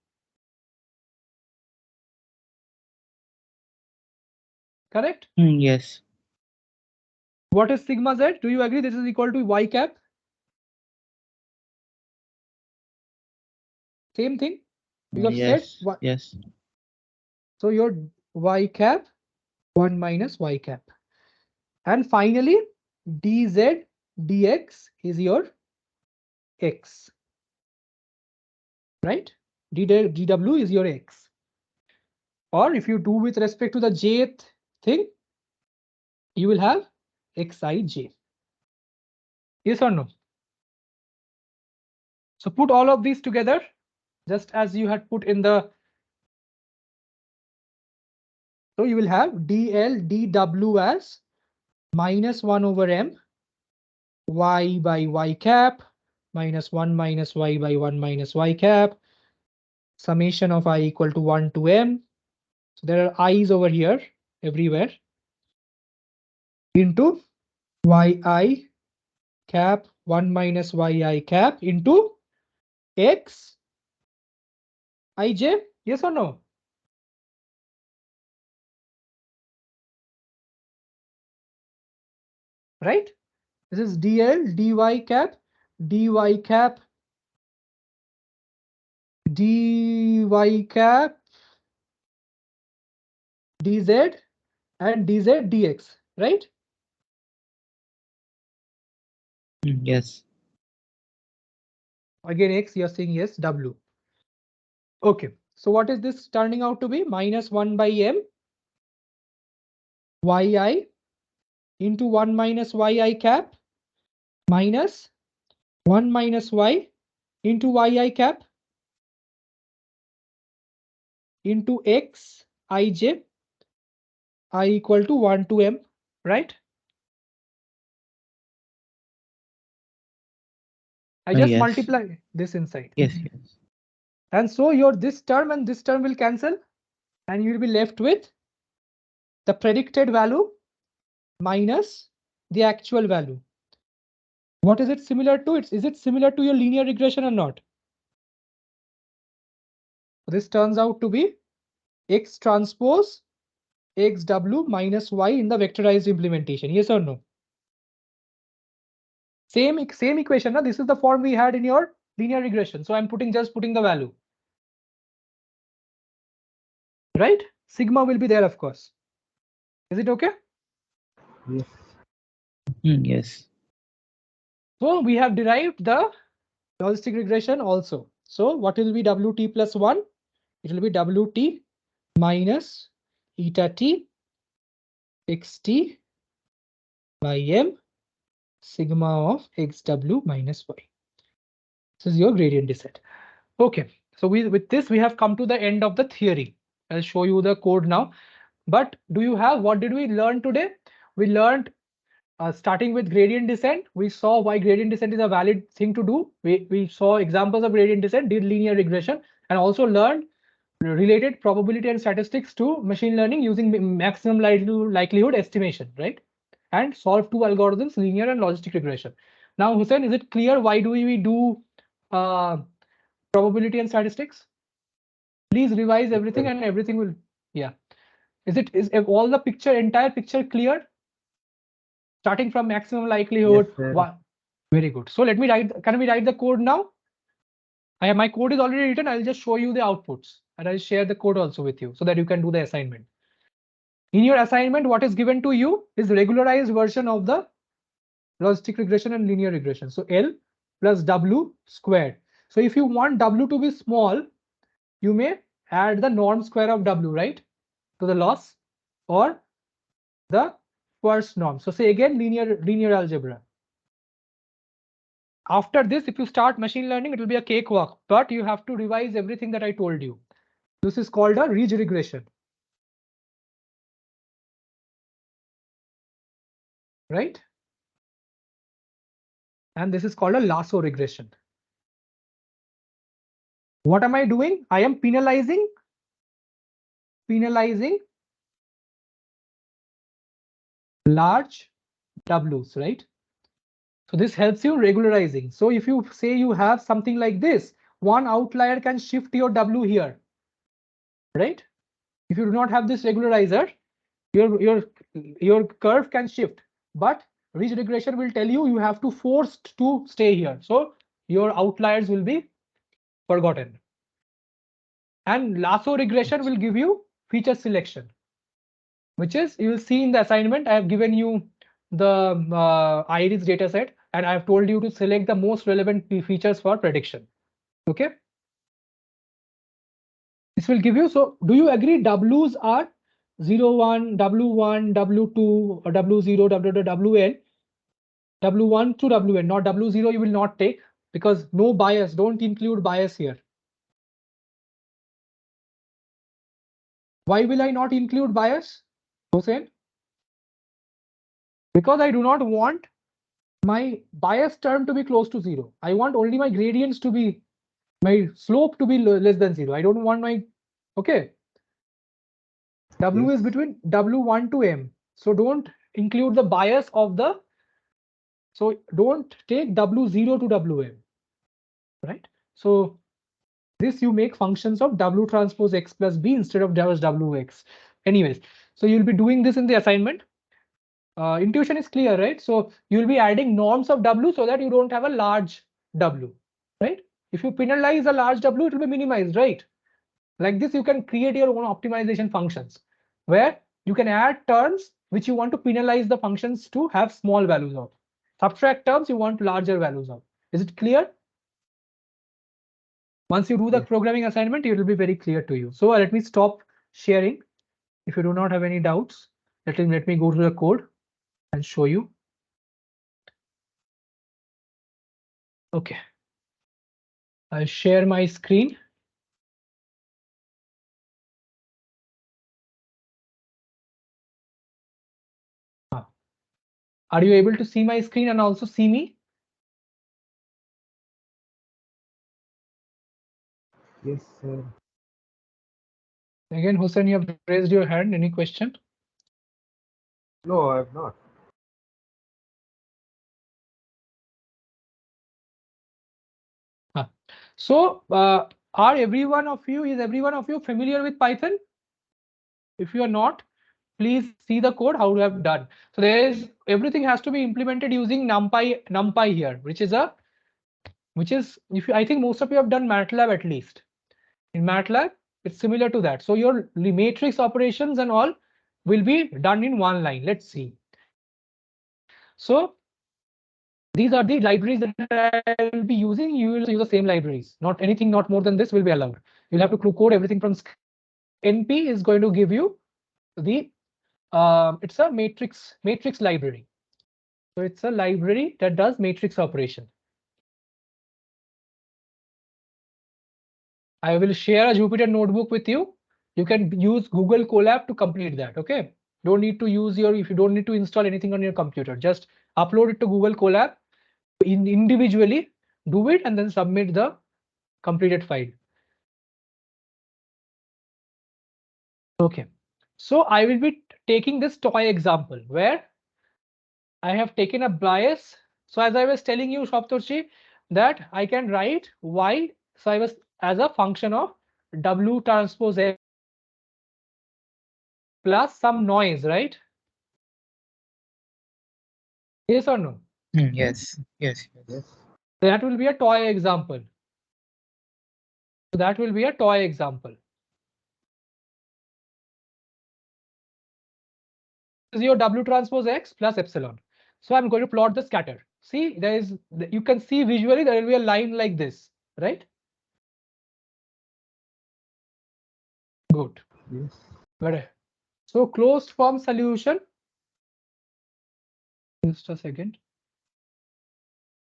Correct? Yes. What is sigma z? Do you agree this is equal to y cap? Same thing. You have said Yes. what? Yes. So your y cap 1 minus y cap. And finally, dz dx is your x. Right? dw is your x. Or if you do with respect to the jth thing, you will have xij. Yes or no? So put all of these together, just as you had put in the. So you will have dl dw as minus 1 over m y by y cap minus 1 minus y by 1 minus y cap summation of I equal to 1 to m. So there are i's over here everywhere into yi cap 1 minus yi cap into x ij. Yes or no? Right? This is dl dy cap dy cap dz and dz dx, right? Yes. Again x, you're saying yes, w. Okay, so what is this turning out to be? Minus 1 by m yi into 1 minus yi cap minus 1 minus y into yi cap. into x ij I equal to 1 to m, right? I just Yes. multiply this inside. Yes. Yes. And so your this term and this term will cancel, and you will be left with the predicted value minus the actual value. What is it similar to? Is it similar to your linear regression or not? This turns out to be x transpose xw minus y in the vectorized implementation. Yes or no? Same equation. This is the form we had in your linear regression. So I'm just putting the value. Right? Sigma will be there, of course. Is it okay? Yes. Yes. So we have derived the logistic regression also. So what will be Wt plus 1? It will be Wt minus eta t xt by m sigma of xw minus y. This is your gradient descent. Okay, so with this we have come to the end of the theory. I'll show you the code now. But what did we learn today? We learned starting with gradient descent. We saw why gradient descent is a valid thing to do. We saw examples of gradient descent, did linear regression, and also learned related probability and statistics to machine learning using maximum likelihood estimation, right? And solve two algorithms, linear and logistic regression. Now, Hussein, is it clear why do we do uh, probability and statistics? Please revise Yes, everything sir. and everything will, yeah. Is all the entire picture clear? Starting from maximum Yes, likelihood. sir. One. Very good. So let me write, can we write the code now? My code is already written. I'll just show you the outputs and I'll share the code also with you so that you can do the assignment. In your assignment, what is given to you is regularized version of the logistic regression and linear regression. So L plus W squared. So if you want W to be small, you may add the norm square of W, right? To the loss or the first norm. So say again, linear algebra. After this, if you start machine learning, it will be a cakewalk, but you have to revise everything that I told you. This is called a ridge regression, right? And this is called a lasso regression. What am I doing? I am penalizing large W's, right? So this helps you regularizing. So if you say you have something like this, one outlier can shift your W here, right? If you do not have this regularizer, your curve can shift, but ridge regression will tell you have to forced to stay here. So your outliers will be forgotten. And lasso regression will give you feature selection, which is you will see in the assignment. I have given you the iris data set and I have told you to select the most relevant features for prediction. Okay. This will give you. So do you agree W's are 0, 1, W1, W2, or W0, WN, W1 to WN, not W0 you will not take because no bias, don't include bias here. Why will I not include bias, Hussein? Because I do not want my bias term to be close to 0. I want only my gradients to be, my slope to be less than 0. I don't want my, okay. W Yes. is between W1 to M. So don't include the bias of the, so don't take W0 to WM, right? So this you make functions of W transpose X plus B instead of just WX. Anyways, so you'll be doing this in the assignment. Intuition is clear, right? So you'll be adding norms of W so that you don't have a large W, right? If you penalize a large W, it will be minimized, right? Like this, you can create your own optimization functions where you can add terms which you want to penalize the functions to have small values of. Subtract terms you want larger values of. Is it clear? Once you do the Yes. programming assignment, it will be very clear to you. So let me stop sharing. If you do not have any doubts, let me go to the code and show you. Okay. I'll share my screen. Are you able to see my screen and also see me? Yes, sir. Again, Hussein, you have raised your hand. Any question? No, I have not. So, are every one of you, is every one of you familiar with Python? If you are not, please see the code how we have done. So there is everything has to be implemented using numpy here, which is if you, I think most of you have done MATLAB at least. In MATLAB, it's similar to that. So your matrix operations and all will be done in one line. Let's see. So these are the libraries that I will be using. You will use the same libraries. Not anything, not more than this will be allowed. You'll have to code everything from scratch. NP is going to give you the it's a matrix library. So it's a library that does matrix operation. I will share a Jupyter notebook with you. You can use Google Colab to complete that. Okay. Don't need to use your, if you don't need to install anything on your computer, just upload it to Google Colab individually, do it and then submit the completed file. Okay. So I will be taking this toy example where I have taken a bias. So as I was telling you, Shoptoshi, that I can write y. So I was as a function of W transpose X plus some noise, right? Yes or no? Yes, yes, yes. Yes. That will be a toy example. So that will be a toy example. This is your W transpose X plus epsilon. So I'm going to plot the scatter. See, there is, you can see visually there will be a line like this, right? Good. Yes. But so closed form solution. Just a second.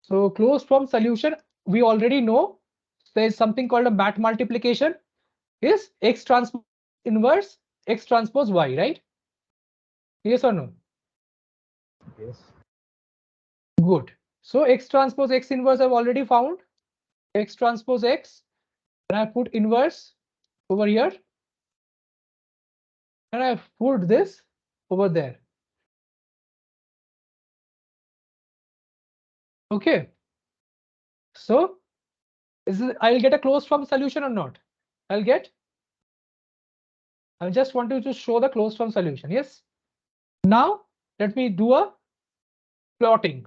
So closed form solution, we already know there is something called a mat multiplication is X transpose inverse X transpose Y, right? Yes or no? Yes. Good. So X transpose X inverse I've already found. X transpose X, and I put inverse over here, and I put this over there. Okay. So I'll get a closed form solution or not? I'll get. I just want to show the closed form solution. Yes. Now let me do a plotting.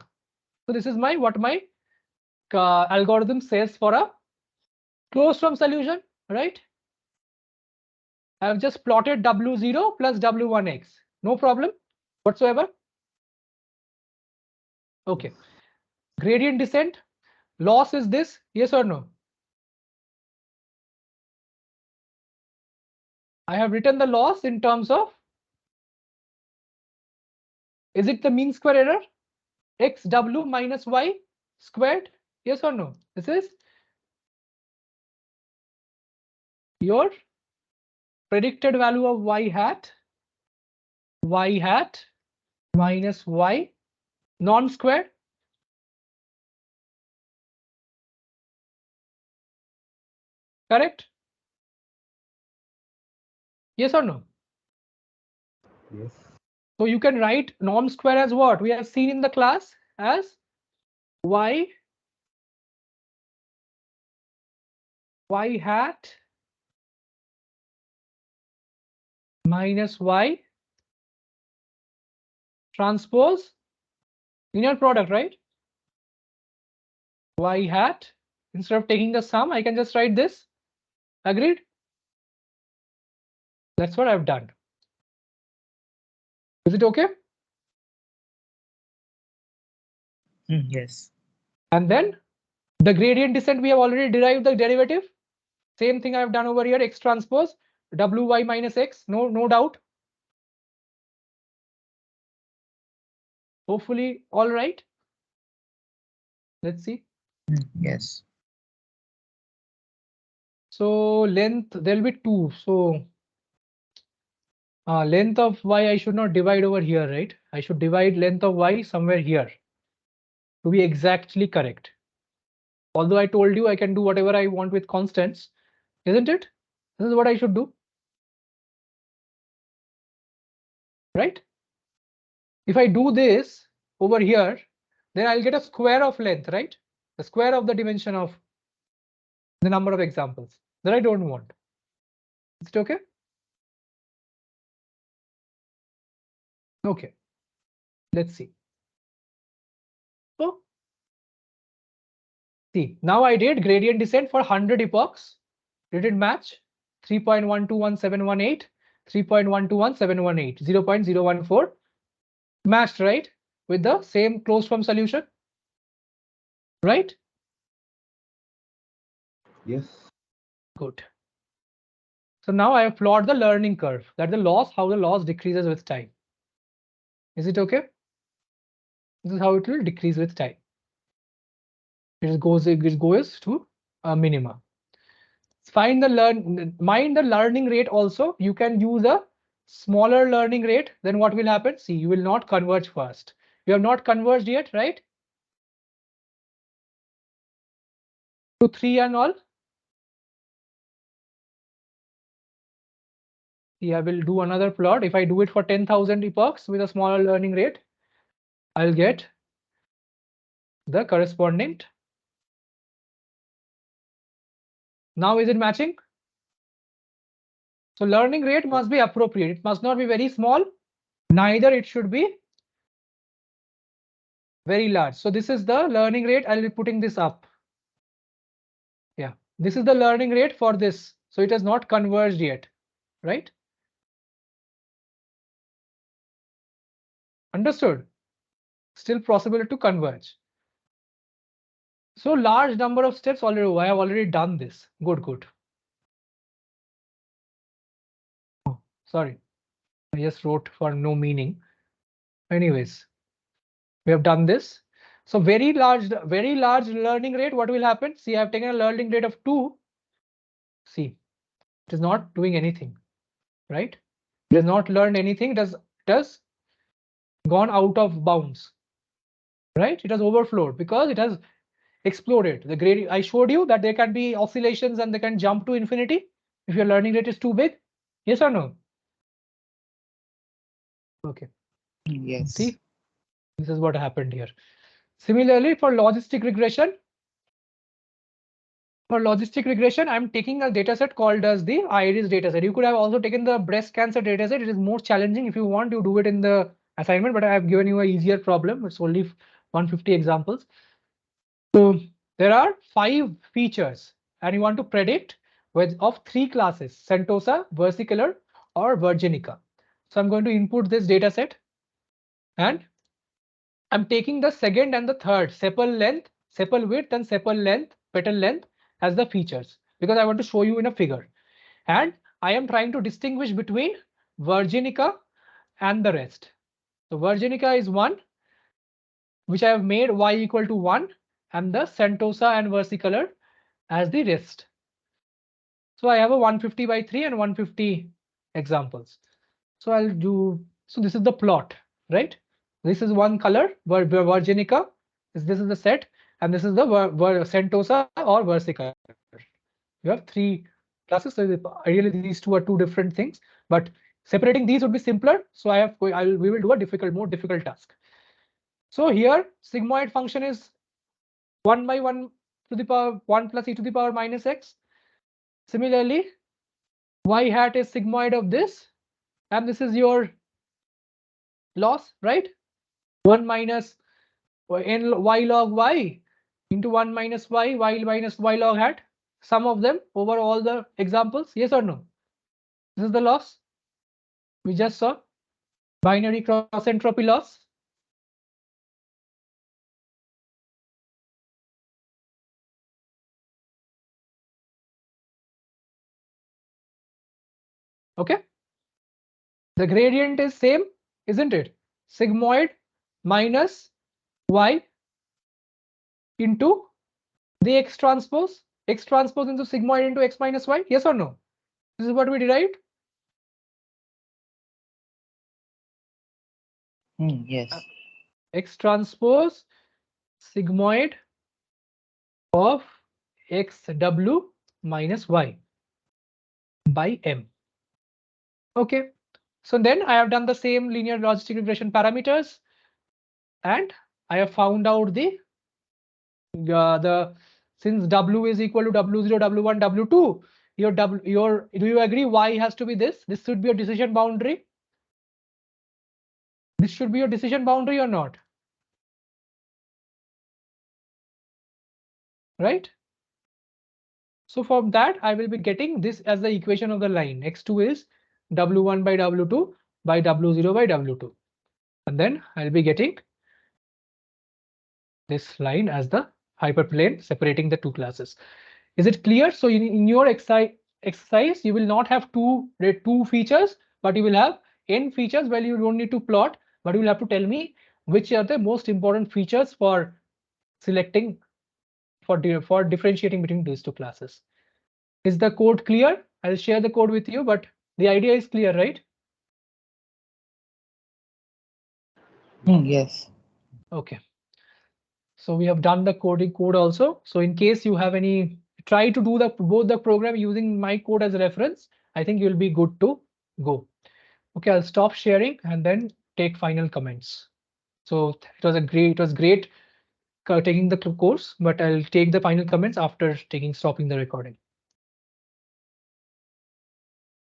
So this is my what my algorithm says for a closed form solution, right? I have just plotted W0 plus W1x. No problem whatsoever. Okay. Gradient descent. Loss is this, yes or no? I have written the loss in terms of, is it the mean square error? XW minus Y squared, yes or no? This is your predicted value of Y hat minus Y non-squared. Correct? Yes or no? Yes. So you can write norm square as what we have seen in the class as Y hat minus Y transpose linear product, right? Y hat, instead of taking the sum, I can just write this. Agreed? That's what I've done. Is it okay? Yes. And then the gradient descent, we have already derived the derivative. Same thing I've done over here, X transpose WY minus X. No doubt. Hopefully, all right. Let's see. Yes. So length, there'll be two. So Length of y I should not divide over here, right? I should divide length of y somewhere here to be exactly correct. Although I told you I can do whatever I want with constants, isn't it? This is what I should do, right? If I do this over here, then I'll get a square of length, right? The square of the dimension of the number of examples that I don't want. Is it okay? Okay, let's see. So, see, now I did gradient descent for 100 epochs. Did it match? 3.121718, 3.121718, 0.014 matched, right? With the same closed form solution, right? Yes. Good. So now I have plotted the learning curve, that the loss, how the loss decreases with time. Is it okay? This is how it will decrease with time. It goes to a minima. Mind the learning rate also. You can use a smaller learning rate. Then what will happen? See, you will not converge first. You have not converged yet, right? To 3 and all. See, I will do another plot. If I do it for 10,000 epochs with a smaller learning rate, I'll get the corresponding. Now is it matching? So learning rate must be appropriate. It must not be very small. Neither it should be very large. So this is the learning rate. I'll be putting this up. Yeah, this is the learning rate for this. So it has not converged yet, right? Understood? Still possible to converge. So large number of steps already. I have already done this. Good, good. Oh, sorry, I just wrote for no meaning. Anyways, we have done this. So very large learning rate. What will happen? See, I have taken a learning rate of 2. See, it is not doing anything, right? It has not learned anything. It has gone out of bounds, right? It has overflowed because it has exploded. The gradient, I showed you that there can be oscillations and they can jump to infinity if your learning rate is too big. Yes or no? Okay. Yes. See, this is what happened here. Similarly, for logistic regression, I'm taking a dataset called as the iris dataset. You could have also taken the breast cancer dataset. It is more challenging. If you want, you do it in the assignment, but I have given you a easier problem. It's only 150 examples. So there are 5 features, and you want to predict with of 3 classes: Sentosa, versicolor, or Virginica. So I'm going to input this dataset, and I'm taking the second and the third sepal length, sepal width, and sepal length, petal length as the features because I want to show you in a figure. And I am trying to distinguish between Virginica and the rest. So Virginica is 1, which I have made y equal to 1, and the Sentosa and versicolor as the rest. So I have a 150 by 3 and 150 examples. So I'll do, so this is the plot, right? This is one color, Virginica. This is the set, and this is the Sentosa or versicolor. You have 3 classes. So ideally, these two are 2 different things, but separating these would be simpler. So we will do a more difficult task. So here, sigmoid function is 1 by 1 to the power 1 plus e to the power minus x. Similarly, y hat is sigmoid of this, and this is your loss, right? 1 minus n y log y into 1 minus y minus y log hat, sum of them over all the examples. Yes or no? This is the loss we just saw, binary cross entropy loss. Okay, the gradient is same, isn't it? Sigmoid minus y into the x transpose into sigmoid into x minus y. Yes or no? This is what we derived. Yes. X transpose sigmoid of xw minus y by m. Okay, so then I have done the same linear logistic regression parameters, and I have found out the since w is equal to w0, w1, w2, do you agree y has to be this? This should be a decision boundary. This should be your decision boundary or not? Right? So from that, I will be getting this as the equation of the line. X2 is W1 by W2 by W0 by W2. And then I'll be getting this line as the hyperplane separating the two classes. Is it clear? So in your exercise, you will not have two features, but you will have n features where you don't need to plot, but you will have to tell me which are the most important features for selecting for differentiating between these two classes. Is the code clear? I'll share the code with you, but the idea is clear, right? Yes. Okay. So we have done the code also. So in case you have any, try to do both the program using my code as a reference. I think you'll be good to go. Okay, I'll stop sharing and then take final comments. So it was great taking the course, but I'll take the final comments after stopping the recording.